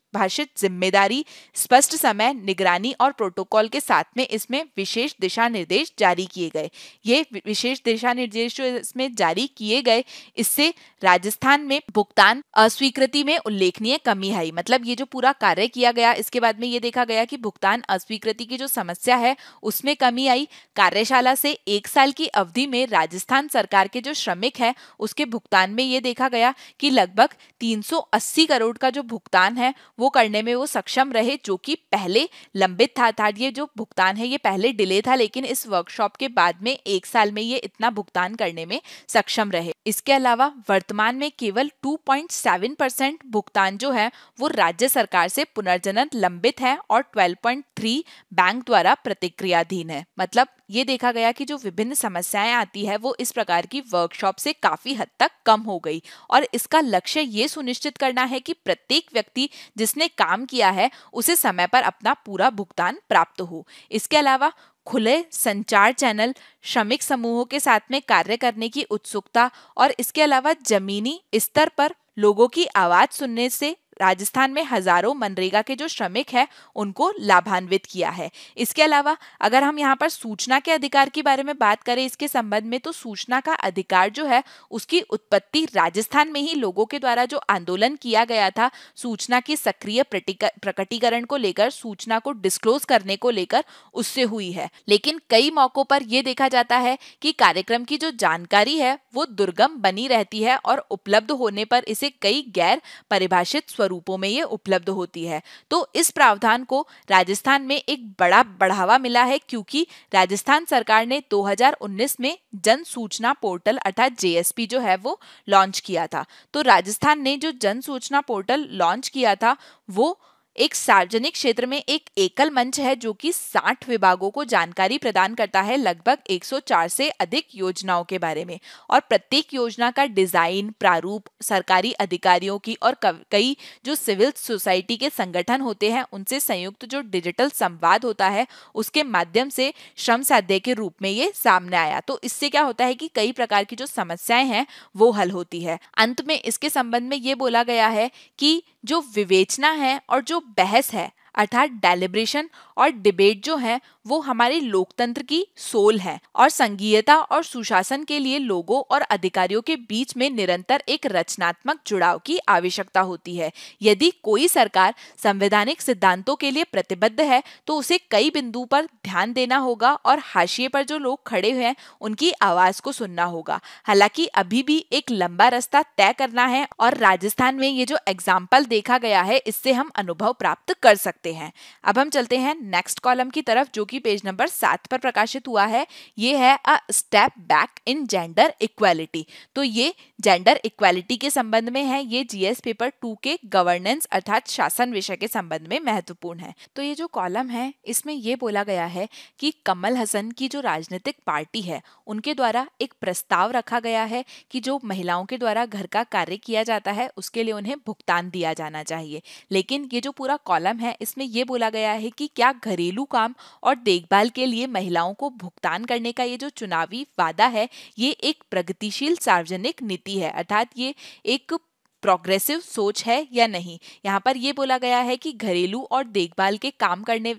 परिभाषित जिम्मेदारी, स्पष्ट समय, निगरानी और प्रोटोकॉल के साथ में इसमें विशेष दिशा निर्देश जारी किए गए। ये विशेष दिशा निर्देश जो इसमें जारी किए गए, इससे राजस्थान में भुगतान अस्वीकृति में उल्लेखनीय कमी आई। मतलब ये जो पूरा कार्य किया गया, इसके बाद में ये देखा गया कि भुगतान अस्वीकृति की जो समस्या है उसमें कमी आई। कार्यशाला से 1 साल की अवधि में राजस्थान सरकार के जो श्रमिक है उसके भुगतान में ये देखा गया कि लगभग 380 करोड़ का जो भुगतान है वो करने में वो सक्षम रहे, जो कि पहले लंबित था। ये जो भुगतान है ये पहले डिले था, लेकिन इस वर्कशॉप के बाद में 1 साल में ये इतना भुगतान करने में सक्षम रहे। इसके अलावा वर्तमान में केवल 2.7% भुगतान जो है वो राज्य सरकार से पुनर्जनन लंबित है और 12.3 बैंक द्वारा प्रतिक्रियाधीन है। मतलब ये देखा गया कि जो विभिन्न समस्याएं आती है वो इस प्रकार की वर्कशॉप से काफी हद तक कम हो गई, और इसका लक्ष्य ये सुनिश्चित करना है कि प्रत्येक व्यक्ति जिसने काम किया है उसे समय पर अपना पूरा भुगतान प्राप्त हो। इसके अलावा खुले संचार चैनल, श्रमिक समूहों के साथ में कार्य करने की उत्सुकता और इसके अलावा जमीनी स्तर पर लोगों की आवाज सुनने से राजस्थान में हजारों मनरेगा के जो श्रमिक हैं उनको लाभान्वित किया है। इसके अलावा अगर हम यहाँ पर सूचना के अधिकार के बारे में बात करें इसके संबंध में, तो सूचना का अधिकार जो है उसकी उत्पत्ति राजस्थान में ही लोगों के द्वारा जो आंदोलन किया गया था सूचना की सक्रिय प्रकटीकरण को लेकर, सूचना को डिस्क्लोज करने को लेकर, उससे हुई है। लेकिन कई मौकों पर यह देखा जाता है कि कार्यक्रम की जो जानकारी है वो दुर्गम बनी रहती है और उपलब्ध होने पर इसे कई गैर परिभाषित रूपों में ये उपलब्ध होती है। तो इस प्रावधान को राजस्थान में एक बड़ा बढ़ावा मिला है, क्योंकि राजस्थान सरकार ने 2019 में जन सूचना पोर्टल अर्थात JSP जो है वो लॉन्च किया था। तो राजस्थान ने जो जन सूचना पोर्टल लॉन्च किया था वो एक सार्वजनिक क्षेत्र में एक एकल मंच है जो कि 60 विभागों को जानकारी प्रदान करता है लगभग 104 से अधिक योजनाओं के बारे में, और प्रत्येक योजना का डिजाइन, प्रारूप सरकारी अधिकारियों की और कई जो सिविल सोसाइटी के संगठन होते हैं उनसे संयुक्त जो डिजिटल संवाद होता है उसके माध्यम से श्रम साध्य के रूप में ये सामने आया। तो इससे क्या होता है कि कई प्रकार की जो समस्याएं हैं वो हल होती है। अंत में इसके संबंध में ये बोला गया है कि जो विवेचना है और जो बहस है अर्थात डेलिब्रेशन और डिबेट जो है वो हमारे लोकतंत्र की सोल है, और संघीयता और सुशासन के लिए लोगों और अधिकारियों के बीच में निरंतर एक रचनात्मक जुड़ाव की आवश्यकता होती है। यदि कोई सरकार संवैधानिक सिद्धांतों के लिए प्रतिबद्ध है तो उसे कई बिंदु पर ध्यान देना होगा और हाशिए पर जो लोग खड़े हुए हैं उनकी आवाज को सुनना होगा। हालांकि अभी भी एक लंबा रास्ता तय करना है, और राजस्थान में ये जो एग्जाम्पल देखा गया है इससे हम अनुभव प्राप्त कर सकते हैं। अब हम चलते हैं नेक्स्ट कॉलम की तरफ जो कि पेज नंबर 7 पर प्रकाशित हुआ है। ये है a step back in gender equality. तो ये जेंडर इक्वालिटी के संबंध में है। ये GS पेपर 2 के गवर्नेंस अर्थात शासन विषय के संबंध में महत्वपूर्ण है। तो ये जो कॉलम है इसमें ये बोला गया है कि कमल हसन की जो राजनीतिक पार्टी है उनके द्वारा एक प्रस्ताव रखा गया है कि जो महिलाओं के द्वारा घर का कार्य किया जाता है उसके लिए उन्हें भुगतान दिया जाना चाहिए। लेकिन ये जो पूरा कॉलम है इसमें यह बोला गया है कि क्या घरेलू काम और देखभाल के लिए महिलाओं को भुगतान करने का ये जो चुनावी वादा है ये एक प्रगतिशील सार्वजनिक नीति है, अर्थात ये एक प्रोग्रेसिव सोच है या नहीं। यहाँ पर यह बोला गया है कि घरेलू और देखभाल के काम करने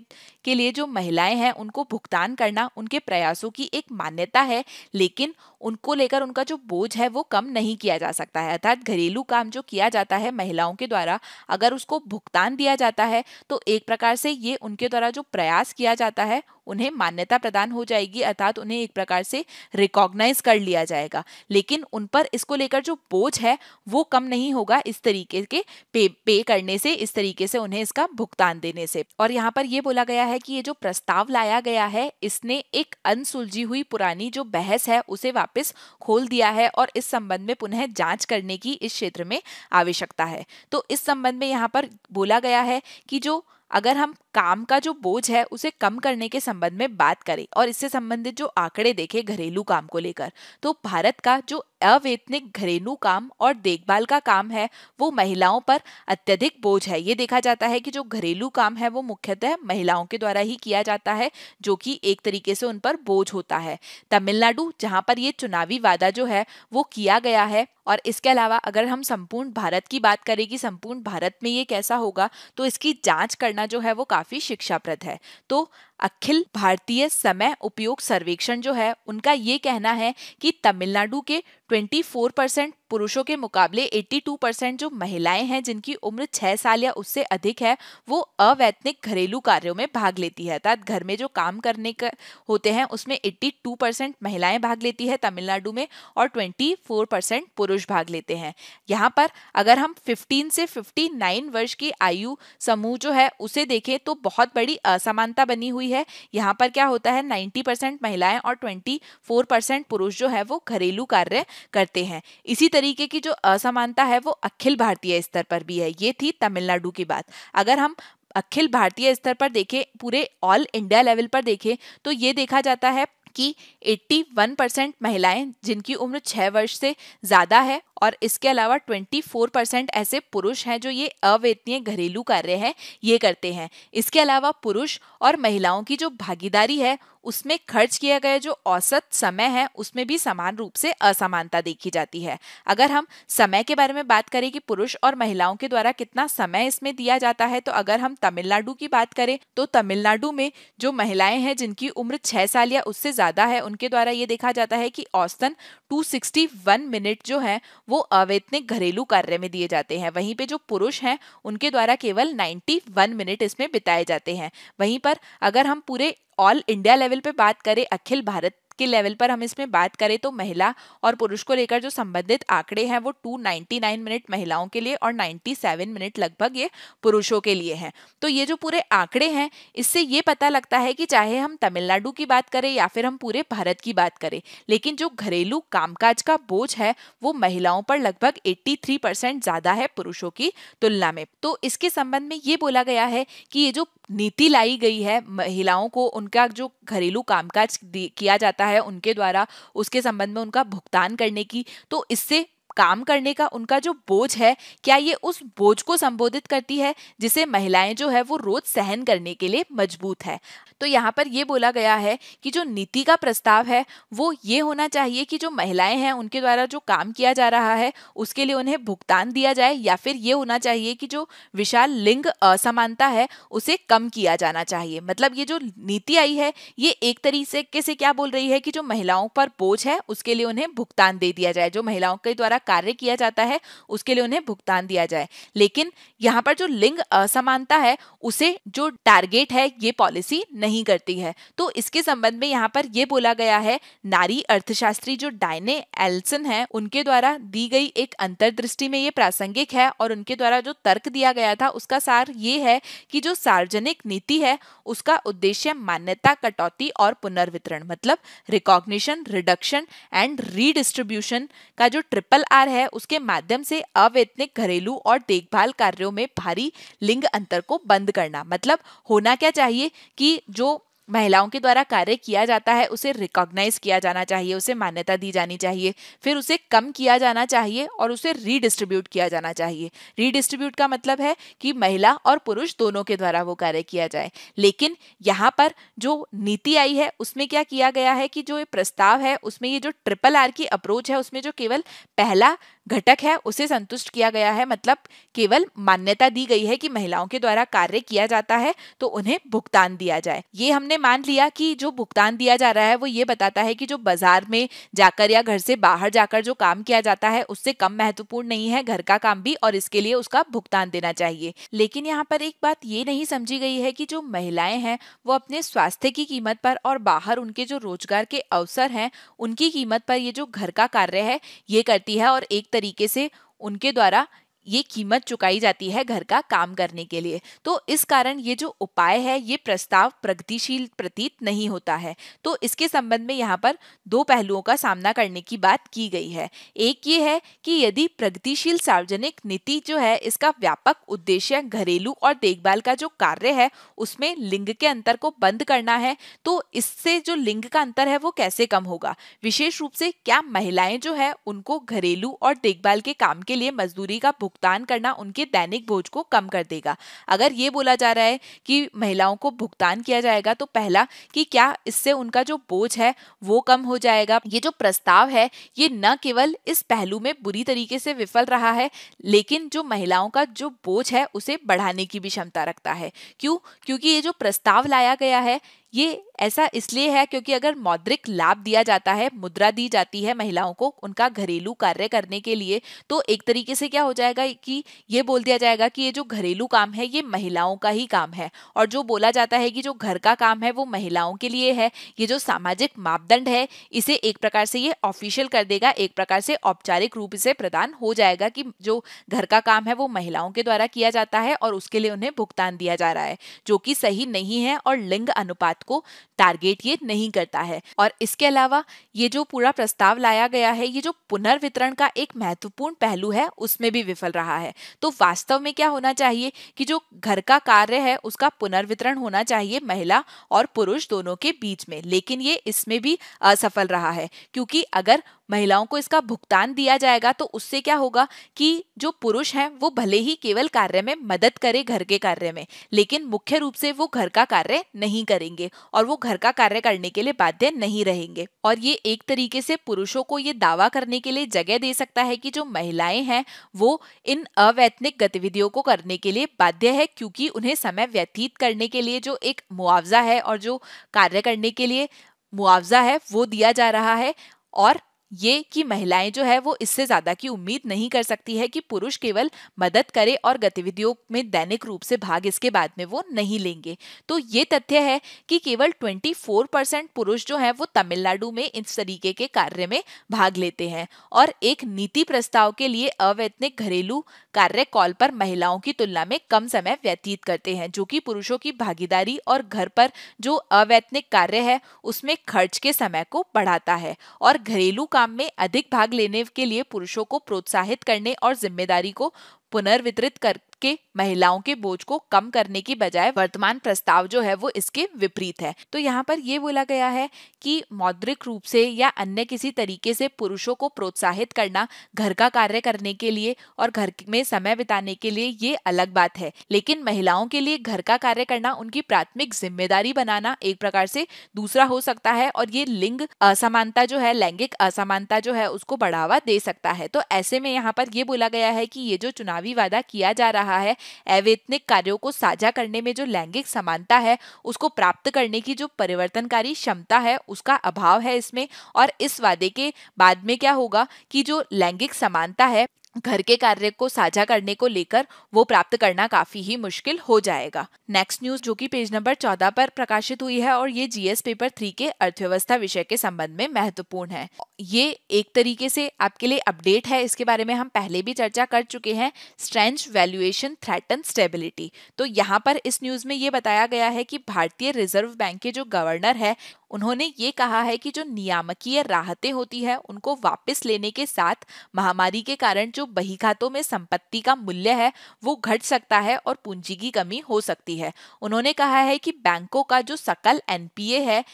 के लिए जो महिलाएं हैं उनको भुगतान करना उनके प्रयासों की एक मान्यता है, लेकिन उनको लेकर उनका जो बोझ है वो कम नहीं किया जा सकता है। अर्थात घरेलू काम जो किया जाता है महिलाओं के द्वारा अगर उसको भुगतान दिया जाता है तो एक प्रकार से ये उनके द्वारा जो प्रयास किया जाता है उन्हें मान्यता प्रदान हो जाएगी, अर्थात उन्हें एक प्रकार से रिकॉग्नाइज कर लिया जाएगा। लेकिन उन पर इसको लेकर जो बोझ है वो कम नहीं होगा इस तरीके के पे करने से, इस तरीके से उन्हें इसका भुगतान देने से। और यहाँ पर यह बोला गया है कि ये जो प्रस्ताव लाया गया है इसने एक अनसुलझी हुई पुरानी जो बहस है उसे वापस खोल दिया है और इस संबंध में पुनः जांच करने की इस क्षेत्र में आवश्यकता है। तो इस संबंध में यहाँ पर बोला गया है कि जो अगर हम काम का जो बोझ है उसे कम करने के संबंध में बात करें और इससे संबंधित जो आंकड़े देखे घरेलू काम को लेकर, तो भारत का जो अवैतनिक घरेलू काम और देखभाल का काम है वो महिलाओं पर अत्यधिक बोझ है। ये देखा जाता है कि जो घरेलू काम है वो मुख्यतः महिलाओं के द्वारा ही किया जाता है, जो कि एक तरीके से उन पर बोझ होता है। तमिलनाडु, जहां पर ये चुनावी वादा जो है वो किया गया है, और इसके अलावा अगर हम संपूर्ण भारत की बात करें कि संपूर्ण भारत में ये कैसा होगा, तो इसकी जांच करना जो है वो काफी शिक्षाप्रद है। तो अखिल भारतीय समय उपयोग सर्वेक्षण जो है उनका ये कहना है कि तमिलनाडु के 24% पुरुषों के मुकाबले 82% जो महिलाएं हैं जिनकी उम्र 6 साल या उससे अधिक है वो अवैतनिक घरेलू कार्यों में भाग लेती है। अर्थात घर में जो काम करने का होते हैं उसमें 82% महिलाएं भाग लेती है तमिलनाडु में, और 24% पुरुष भाग लेते हैं। यहाँ पर अगर हम 15 से 59 वर्ष की आयु समूह जो है उसे देखें तो बहुत बड़ी असमानता बनी हुई है। यहाँ पर क्या होता है, 90% महिलाएं और 24% पुरुष जो है वो घरेलू कार्य करते हैं। इसी तरीके की जो असमानता है वो अखिल भारतीय स्तर पर भी है। ये थी तमिलनाडु की बात। अगर हम अखिल भारतीय स्तर पर देखें, पूरे ऑल इंडिया लेवल पर देखें, तो ये देखा जाता है कि 81% महिलाएं जिनकी उम्र 6 वर्ष से ज्यादा है, और इसके अलावा 24% ऐसे पुरुष हैं जो ये अवेतनीय घरेलू कार्य है ये करते हैं। इसके अलावा पुरुष और महिलाओं की जो भागीदारी है उसमें खर्च किया गया जो औसत समय है उसमें भी समान रूप से असमानता देखी जाती है। अगर हम समय के बारे में बात करें कि पुरुष और महिलाओं के द्वारा कितना समय इसमें दिया जाता है, तो अगर हम तमिलनाडु की बात करें तो तमिलनाडु में जो महिलाएं हैं जिनकी उम्र 6 साल या उससे ज्यादा है उनके द्वारा ये देखा जाता है कि औसतन 261 मिनट जो है वो अवैतनिक घरेलू कार्य में दिए जाते हैं। वहीं पे जो पुरुष हैं उनके द्वारा केवल 91 मिनट इसमें बिताए जाते हैं। वहीं पर अगर हम पूरे ऑल इंडिया लेवल पे बात करें, अखिल भारत के लेवल पर हम इसमें बात करें, तो महिला और पुरुष को लेकर जो संबंधित आंकड़े हैं वो 299 मिनट महिलाओं के लिए और 97 मिनट लगभग ये पुरुषों के लिए हैं। तो ये जो पूरे आंकड़े हैं इससे ये पता लगता है कि चाहे हम तमिलनाडु की बात करें या फिर हम पूरे भारत की बात करें, लेकिन जो घरेलू कामकाज का बोझ है वो महिलाओं पर लगभग 83% ज्यादा है पुरुषों की तुलना में। तो इसके संबंध में ये बोला गया है कि ये जो नीति लाई गई है महिलाओं को उनका जो घरेलू कामकाज किया जाता है उनके द्वारा उसके संबंध में उनका भुगतान करने की, तो इससे काम करने का उनका जो बोझ है क्या ये उस बोझ को संबोधित करती है जिसे महिलाएं जो है वो रोज सहन करने के लिए मजबूत है। तो यहाँ पर ये बोला गया है कि जो नीति का प्रस्ताव है वो ये होना चाहिए कि जो महिलाएं हैं उनके द्वारा जो काम किया जा रहा है उसके लिए उन्हें भुगतान दिया जाए, या फिर ये होना चाहिए कि जो विशाल लिंग असमानता है उसे कम किया जाना चाहिए। मतलब ये जो नीति आई है ये एक तरीके से क्या बोल रही है कि जो महिलाओं पर बोझ है उसके लिए उन्हें भुगतान दे दिया जाए, जो महिलाओं के द्वारा कार्य किया जाता है उसके लिए उन्हें भुगतान दिया जाए। लेकिन यहाँ पर जो लिंग असमानता है उसे जो टारगेट है ये पॉलिसी नहीं करती है। तो इसके संबंध में यहाँ पर यह बोला गया है, नारी अर्थशास्त्री जो डायने एल्सन है उनके द्वारा दी गई एक अंतर्दृष्टि में ये प्रासंगिक है, और उनके द्वारा जो तर्क दिया गया था उसका सार ये है कि जो सार्वजनिक नीति है उसका उद्देश्य मान्यता, कटौती और पुनर्वितरण, मतलब रिकॉग्निशन, रिडक्शन एंड रीडिस्ट्रीब्यूशन का जो RRR है उसके माध्यम से अवैतनिक घरेलू और देखभाल कार्यों में भारी लिंग अंतर को बंद करना। मतलब होना क्या चाहिए कि जो महिलाओं के द्वारा कार्य किया जाता है उसे रिकॉग्नाइज किया जाना चाहिए, उसे मान्यता दी जानी चाहिए, फिर उसे कम किया जाना चाहिए और उसे रीडिस्ट्रीब्यूट किया जाना चाहिए। रीडिस्ट्रीब्यूट का मतलब है कि महिला और पुरुष दोनों के द्वारा वो कार्य किया जाए। लेकिन यहाँ पर जो नीति आई है उसमें क्या किया गया है कि जो ये प्रस्ताव है उसमें ये जो RRR की अप्रोच है उसमें जो केवल पहला घटक है उसे संतुष्ट किया गया है। मतलब केवल मान्यता दी गई है कि महिलाओं के द्वारा कार्य किया जाता है तो उन्हें भुगतान दिया जाए। ये हमने मान लिया कि जो भुगतान दिया जा रहा है वो ये बताता है कि जो बाजार में जाकर या घर से बाहर जाकर जो काम किया जाता है उससे कम महत्वपूर्ण नहीं है घर का काम भी, और इसके लिए उसका भुगतान देना चाहिए। लेकिन यहाँ पर एक बात ये नहीं समझी गई है कि जो महिलाएं हैं वो अपने स्वास्थ्य की कीमत पर और बाहर उनके जो रोजगार के अवसर हैं उनकी कीमत पर ये जो घर का कार्य है ये करती है, और एक तरीके से उनके द्वारा ये कीमत चुकाई जाती है घर का काम करने के लिए। तो इस कारण ये जो उपाय है ये प्रस्ताव प्रगतिशील प्रतीत नहीं होता है। तो इसके संबंध में यहाँ पर दो पहलुओं का सामना करने की बात की गई है। एक ये है कि यदि प्रगतिशील सार्वजनिक नीति जो है इसका व्यापक उद्देश्य घरेलू और देखभाल का जो कार्य है उसमें लिंग के अंतर को बंद करना है, तो इससे जो लिंग का अंतर है वो कैसे कम होगा। विशेष रूप से क्या महिलाएं जो है उनको घरेलू और देखभाल के काम के लिए मजदूरी का भुगतान करना उनके दैनिक बोझ को कम कर देगा। अगर ये बोला जा रहा है कि महिलाओं को भुगतान किया जाएगा तो पहला कि क्या इससे उनका जो बोझ है वो कम हो जाएगा। ये जो प्रस्ताव है ये न केवल इस पहलू में बुरी तरीके से विफल रहा है, लेकिन जो महिलाओं का जो बोझ है उसे बढ़ाने की भी क्षमता रखता है। क्यों? क्योंकि ये जो प्रस्ताव लाया गया है ये ऐसा इसलिए है क्योंकि अगर मौद्रिक लाभ दिया जाता है, मुद्रा दी जाती है महिलाओं को उनका घरेलू कार्य करने के लिए, तो एक तरीके से क्या हो जाएगा कि ये बोल दिया जाएगा कि ये जो घरेलू काम है ये महिलाओं का ही काम है, और जो बोला जाता है कि जो घर का काम है वो महिलाओं के लिए है। ये जो सामाजिक मापदंड है इसे एक प्रकार से ये ऑफिशियल कर देगा, एक प्रकार से औपचारिक रूप से प्रदान हो जाएगा कि जो घर का काम है वो महिलाओं के द्वारा किया जाता है और उसके लिए उन्हें भुगतान दिया जा रहा है, जो कि सही नहीं है और लिंग अनुपात को टारगेट ये नहीं करता है। और इसके अलावा ये जो पूरा प्रस्ताव लाया गया है ये जो पुनर्वितरण का एक महत्वपूर्ण पहलू है उसमें भी विफल रहा है। तो वास्तव में क्या होना चाहिए कि जो घर का कार्य है उसका पुनर्वितरण होना चाहिए महिला और पुरुष दोनों के बीच में, लेकिन ये इसमें भी असफल रहा है। क्योंकि अगर महिलाओं को इसका भुगतान दिया जाएगा तो उससे क्या होगा कि जो पुरुष हैं वो भले ही केवल कार्य में मदद करे घर के कार्य में, लेकिन मुख्य रूप से वो घर का कार्य नहीं करेंगे और वो घर का कार्य करने के लिए बाध्य नहीं रहेंगे। और ये एक तरीके से पुरुषों को ये दावा करने के लिए जगह दे सकता है कि जो महिलाएं हैं वो इन अवैतनिक गतिविधियों को करने के लिए बाध्य है, क्योंकि उन्हें समय व्यतीत करने के लिए जो एक मुआवजा है और जो कार्य करने के लिए मुआवजा है वो दिया जा रहा है। और ये कि महिलाएं जो है वो इससे ज्यादा की उम्मीद नहीं कर सकती है कि पुरुष केवल मदद करे और गतिविधियों में दैनिक रूप से भाग इसके बाद में वो नहीं लेंगे। तो ये तथ्य है कि केवल 24% पुरुष जो है वो तमिलनाडु में इस तरीके के कार्य में भाग लेते हैं, और एक नीति प्रस्ताव के लिए अवैतनिक घरेलू कार्य कॉल पर महिलाओं की तुलना में कम समय व्यतीत करते हैं, जो कि पुरुषों की भागीदारी और घर पर जो अवैतनिक कार्य है उसमें खर्च के समय को बढ़ाता है। और घरेलू काम में अधिक भाग लेने के लिए पुरुषों को प्रोत्साहित करने और जिम्मेदारी को पुनर्वितरित करके महिलाओं के बोझ को कम करने की बजाय वर्तमान प्रस्ताव जो है वो इसके विपरीत है। तो यहाँ पर ये बोला गया है कि मौद्रिक रूप से या अन्य किसी तरीके से पुरुषों को प्रोत्साहित करना घर का कार्य करने के लिए और घर में समय बिताने के लिए ये अलग बात है, लेकिन महिलाओं के लिए घर का कार्य करना उनकी प्राथमिक जिम्मेदारी बनाना एक प्रकार से दूसरा हो सकता है, और ये लिंग असमानता जो है, लैंगिक असमानता जो है उसको बढ़ावा दे सकता है। तो ऐसे में यहाँ पर ये बोला गया है कि ये जो चुनावी वादा किया जा रहा है अवैतनिक कार्यों को साझा करने में जो लैंगिक समानता है उसको प्राप्त करने की जो परिवर्तनकारी क्षमता है उसका अभाव है इसमें। और इस वादे के बाद में क्या होगा कि जो लैंगिक समानता है घर के कार्य को साझा करने को लेकर वो प्राप्त करना काफी ही मुश्किल हो जाएगा। नेक्स्ट न्यूज जो कि पेज नंबर 14 पर प्रकाशित हुई है और ये जीएस पेपर 3 के अर्थव्यवस्था विषय के संबंध में महत्वपूर्ण है। ये एक तरीके से आपके लिए अपडेट है, इसके बारे में हम पहले भी चर्चा कर चुके हैं। Strange valuation threaten stability. तो यहाँ पर इस न्यूज में ये बताया गया है कि भारतीय रिजर्व बैंक के जो गवर्नर है उन्होंने ये कहा है कि जो नियामकीय राहतें होती है उनको वापस लेने के साथ महामारी के कारण जो बहीखातों में संपत्ति का मूल्य है वो घट सकता है और पूंजी की कमी हो सकती है। उन्होंने कहा है कि बैंकों का जो सकल एनपीए है,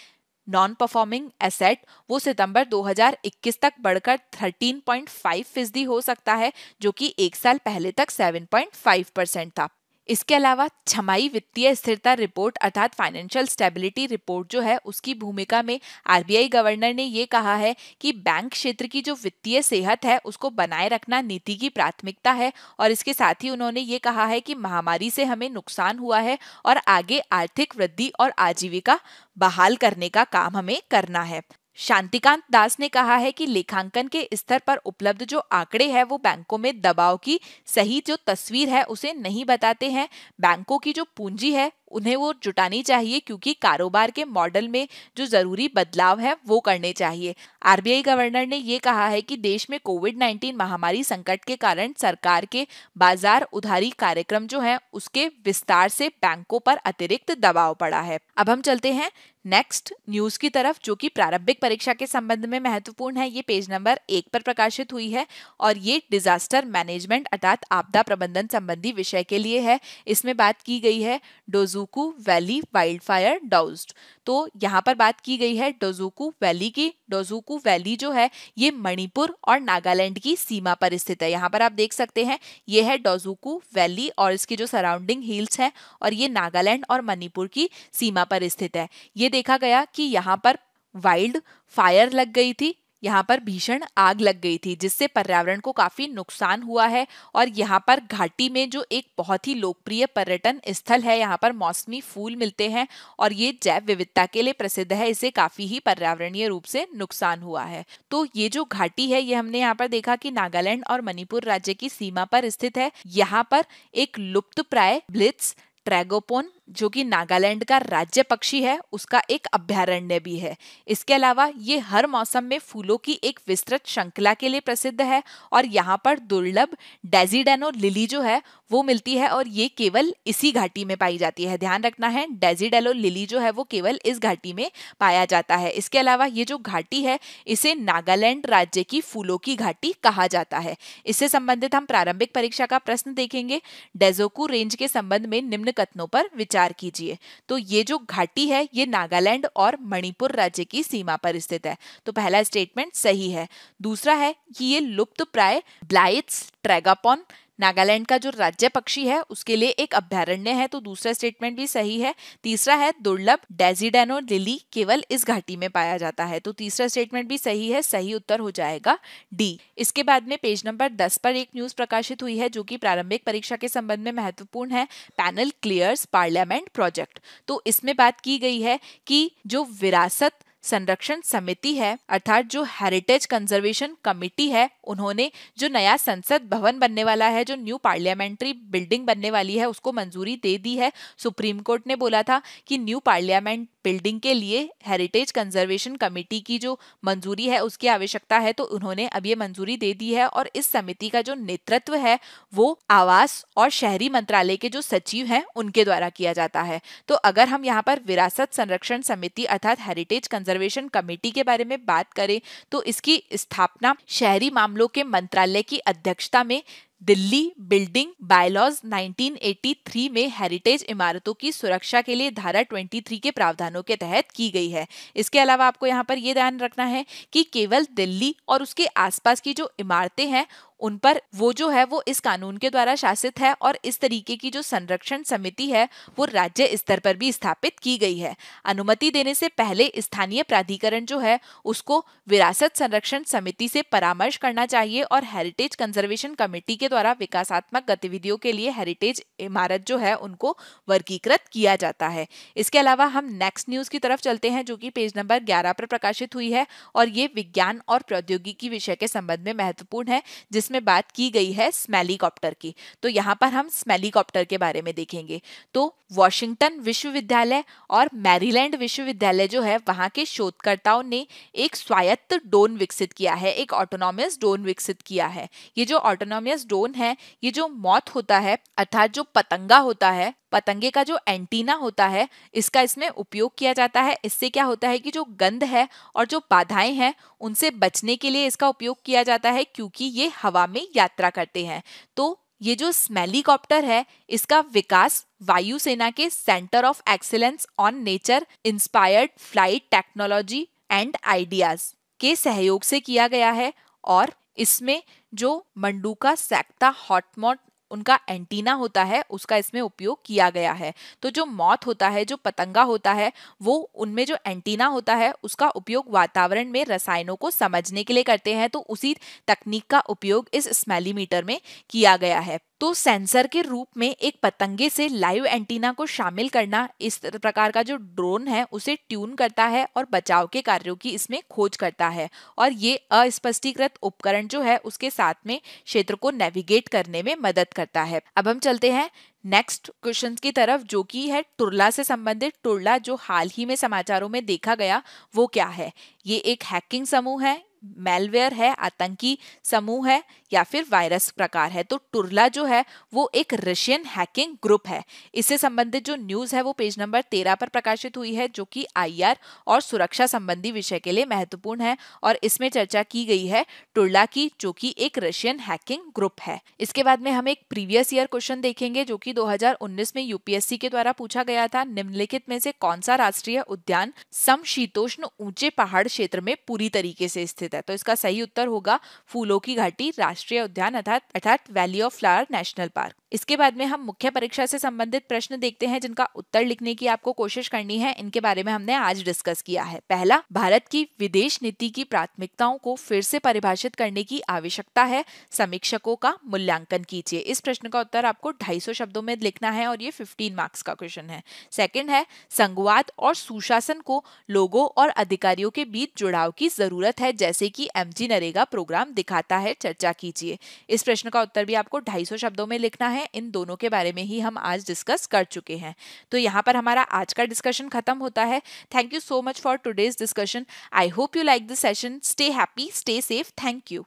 नॉन परफॉर्मिंग एसेट, वो सितंबर 2021 तक बढ़कर 13.5% हो सकता है, जो कि एक साल पहले तक 7.5% था। इसके अलावा छमाही वित्तीय स्थिरता रिपोर्ट अर्थात फाइनेंशियल स्टेबिलिटी रिपोर्ट जो है उसकी भूमिका में आरबीआई गवर्नर ने ये कहा है कि बैंक क्षेत्र की जो वित्तीय सेहत है उसको बनाए रखना नीति की प्राथमिकता है। और इसके साथ ही उन्होंने ये कहा है कि महामारी से हमें नुकसान हुआ है और आगे आर्थिक वृद्धि और आजीविका बहाल करने का काम हमें करना है। शांतिकांत दास ने कहा है कि लेखांकन के स्तर पर उपलब्ध जो आंकड़े हैं वो बैंकों में दबाव की सही जो तस्वीर है उसे नहीं बताते हैं। बैंकों की जो पूंजी है उन्हें वो जुटानी चाहिए, क्योंकि कारोबार के मॉडल में जो जरूरी बदलाव है वो करने चाहिए। आरबीआई गवर्नर ने ये कहा है कि देश में कोविड-19 महामारी संकट के कारण सरकार के बाजार उधारी कार्यक्रम जो है उसके विस्तार से बैंकों पर अतिरिक्त दबाव पड़ा है। अब हम चलते हैं नेक्स्ट न्यूज की तरफ, जो कि प्रारंभिक परीक्षा के संबंध में महत्वपूर्ण है। ये पेज नंबर 1 पर प्रकाशित हुई है और ये डिजास्टर मैनेजमेंट अर्थात आपदा प्रबंधन संबंधी विषय के लिए है। इसमें बात की गई है डोजुकू वैली वाइल्ड फायर डाउस्ड। तो यहाँ पर बात की गई है डोजुकू वैली की। डोजुकू वैली जो है ये मणिपुर और नागालैंड की सीमा पर स्थित है। यहाँ पर आप देख सकते हैं ये है डोजुकू वैली और इसकी जो सराउंडिंग हिल्स है, और ये नागालैंड और मणिपुर की सीमा पर स्थित है। ये देखा गया कि यहाँ पर वाइल्ड फायर लग गई थी, यहाँ पर भीषण आग लग गई थी, जिससे पर्यावरण को काफी नुकसान हुआ है। और यहाँ पर घाटी में जो एक बहुत ही लोकप्रिय पर्यटन स्थल है, यहाँ पर मौसमी फूल मिलते हैं और ये जैव विविधता के लिए प्रसिद्ध है, इसे काफी ही पर्यावरणीय रूप से नुकसान हुआ है। तो ये जो घाटी है ये हमने यहाँ पर देखा कि नागालैंड और मणिपुर राज्य की सीमा पर स्थित है। यहाँ पर एक लुप्तप्राय ब्लिट्स ट्रैगोपोन जो कि नागालैंड का राज्य पक्षी है उसका एक अभ्यारण्य भी है। इसके अलावा ये हर मौसम में फूलों की एक विस्तृत श्रृंखला के लिए प्रसिद्ध है और यहाँ पर दुर्लभ डेजिडेनो लिली जो है वो मिलती है और ये केवल इसी घाटी में पाई जाती है। ध्यान रखना है, डेजिडेनो लिली जो है वो केवल इस घाटी में पाया जाता है। इसके अलावा ये जो घाटी है इसे नागालैंड राज्य की फूलों की घाटी कहा जाता है। इससे संबंधित हम प्रारंभिक परीक्षा का प्रश्न देखेंगे। डेजोकू रेंज के संबंध में निम्न कथनों पर विचार कीजिए। तो ये जो घाटी है ये नागालैंड और मणिपुर राज्य की सीमा पर स्थित है। तो पहला स्टेटमेंट सही है। दूसरा है कि ये लुप्तप्राय ब्लाइट्स ट्रैगोपोन नागालैंड का जो राज्य पक्षी है उसके लिए एक अभ्यारण्य है, तो दूसरा स्टेटमेंट भी सही है। तीसरा है दुर्लभ डेजिडेनो लिली केवल इस घाटी में पाया जाता है, तो तीसरा स्टेटमेंट भी सही है। सही उत्तर हो जाएगा डी। इसके बाद में पेज नंबर 10 पर एक न्यूज प्रकाशित हुई है जो कि प्रारंभिक परीक्षा के संबंध में महत्वपूर्ण है। Panel clears parliament project. तो इसमें बात की गई है कि जो विरासत संरक्षण समिति है अर्थात जो हेरिटेज कंजर्वेशन कमेटी है, उन्होंने जो नया संसद भवन बनने वाला है, जो न्यू पार्लियामेंट्री बिल्डिंग बनने वाली है, उसको मंजूरी दे दी है। सुप्रीम कोर्ट ने बोला था कि न्यू पार्लियामेंट बिल्डिंग के लिए हेरिटेज कंजर्वेशन कमेटी की जो मंजूरी है उसकी आवश्यकता है, तो उन्होंने अब ये मंजूरी दे दी है और इस समिति का जो नेतृत्व है वो आवास और शहरी मंत्रालय के जो सचिव हैं उनके द्वारा किया जाता है। तो अगर हम यहाँ पर विरासत संरक्षण समिति अर्थात हेरिटेज कंजर्वेशन कमेटी के बारे में बात करें तो इसकी स्थापना शहरी मामलों के मंत्रालय की अध्यक्षता में दिल्ली बिल्डिंग बायलॉज 1983 में हेरिटेज इमारतों की सुरक्षा के लिए धारा 23 के प्रावधानों के तहत की गई है। इसके अलावा आपको यहाँ पर यह ध्यान रखना है कि केवल दिल्ली और उसके आसपास की जो इमारतें हैं उन पर वो जो है वो इस कानून के द्वारा शासित है और इस तरीके की जो संरक्षण समिति है वो राज्य स्तर पर भी स्थापित की गई है। अनुमति देने से पहले स्थानीय प्राधिकरण जो है उसको विरासत संरक्षण समिति से परामर्श करना चाहिए और हेरिटेज कंजर्वेशन कमेटी के द्वारा विकासात्मक गतिविधियों के लिए हेरिटेज इमारत जो है उनको वर्गीकृत किया जाता है। इसके अलावा हम नेक्स्ट न्यूज की तरफ चलते हैं जो कि पेज नंबर 11 पर प्रकाशित हुई है और ये विज्ञान और प्रौद्योगिकी विषय के संबंध में महत्वपूर्ण है, जिसमें बात की गई है स्मेलीकॉप्टर की। तो यहाँ पर हम स्मेलीकॉप्टर के बारे में देखेंगे। तो वॉशिंगटन विश्वविद्यालय और मैरीलैंड विश्वविद्यालय जो है वहां के शोधकर्ताओं ने एक स्वायत्त ड्रोन विकसित किया है, एक ऑटोनॉमस ड्रोन विकसित किया है। ये जो ऑटोनॉमस ड्रोन है ये जो मॉथ होता है अर्थात जो पतंगा होता है, पतंगे का जो एंटीना होता है इसका इसमें उपयोग किया जाता है। इससे क्या होता है कि जो गंध है और जो बाधाएं हैं उनसे बचने के लिए इसका उपयोग किया जाता है, क्योंकि ये हवा में यात्रा करते हैं। तो ये जो स्मेलीकॉप्टर है इसका विकास वायुसेना के centre of excellence on nature inspired flight technology and ideas के सहयोग से किया गया है और इसमें जो मंडूका सैक्टा हॉटमॉट उनका एंटीना होता है उसका इसमें उपयोग किया गया है। तो जो मॉथ होता है, जो पतंगा होता है, वो उनमें जो एंटीना होता है उसका उपयोग वातावरण में रसायनों को समझने के लिए करते हैं, तो उसी तकनीक का उपयोग इस स्मेलीमीटर में किया गया है। तो सेंसर के रूप में एक पतंगे से लाइव एंटीना को शामिल करना इस प्रकार का जो ड्रोन है उसे ट्यून करता है और बचाव के कार्यों की इसमें खोज करता है, और ये अस्पष्टीकृत उपकरण जो है उसके साथ में क्षेत्र को नेविगेट करने में मदद करता है। अब हम चलते हैं नेक्स्ट क्वेश्चन की तरफ, जो कि है टुरला से संबंधित। टुरला जो हाल ही में समाचारों में देखा गया वो क्या है? ये एक हैकिंग समूह है, मेलवेयर है, आतंकी समूह है, या फिर वायरस प्रकार है? तो टुरला जो है वो एक रशियन हैकिंग ग्रुप है। इससे संबंधित जो न्यूज है वो पेज नंबर 13 पर प्रकाशित हुई है, जो कि आईआर और सुरक्षा संबंधी विषय के लिए महत्वपूर्ण है, और इसमें चर्चा की गई है टुरला की, जो कि एक रशियन हैकिंग ग्रुप है। इसके बाद में हम एक प्रीवियस ईयर क्वेश्चन देखेंगे, जो कि 2019 में यूपीएससी के द्वारा पूछा गया था। निम्नलिखित में से कौन सा राष्ट्रीय उद्यान समशीतोष्ण ऊंचे पहाड़ क्षेत्र में पूरी तरीके से स्थित है? तो इसका सही उत्तर होगा फूलों की घाटी राष्ट्रीय उद्यान अर्थात valley of flower national park. इसके बाद में हम मुख्य परीक्षा से संबंधित प्रश्न देखते हैं, जिनका उत्तर लिखने की आपको कोशिश करनी है। इनके बारे में हमने आज डिस्कस किया है। पहला, भारत की विदेश नीति की प्राथमिकताओं को फिर से परिभाषित करने की आवश्यकता है, समीक्षकों का मूल्यांकन कीजिए। इस प्रश्न का उत्तर आपको 250 शब्दों में लिखना है, और ये 15 मार्क्स का क्वेश्चन है। सेकंड है, संघवाद और सुशासन को लोगों और अधिकारियों के बीच जुड़ाव की जरूरत है, जैसे कि एमजी नरेगा प्रोग्राम दिखाता है, चर्चा कीजिए। इस प्रश्न का उत्तर भी आपको 250 शब्दों में लिखना है। इन दोनों के बारे में ही हम आज डिस्कस कर चुके हैं। तो यहाँ पर हमारा आज का डिस्कशन खत्म होता है। Thank you so much for today's discussion. I hope you like this session. Stay happy, stay safe. Thank you.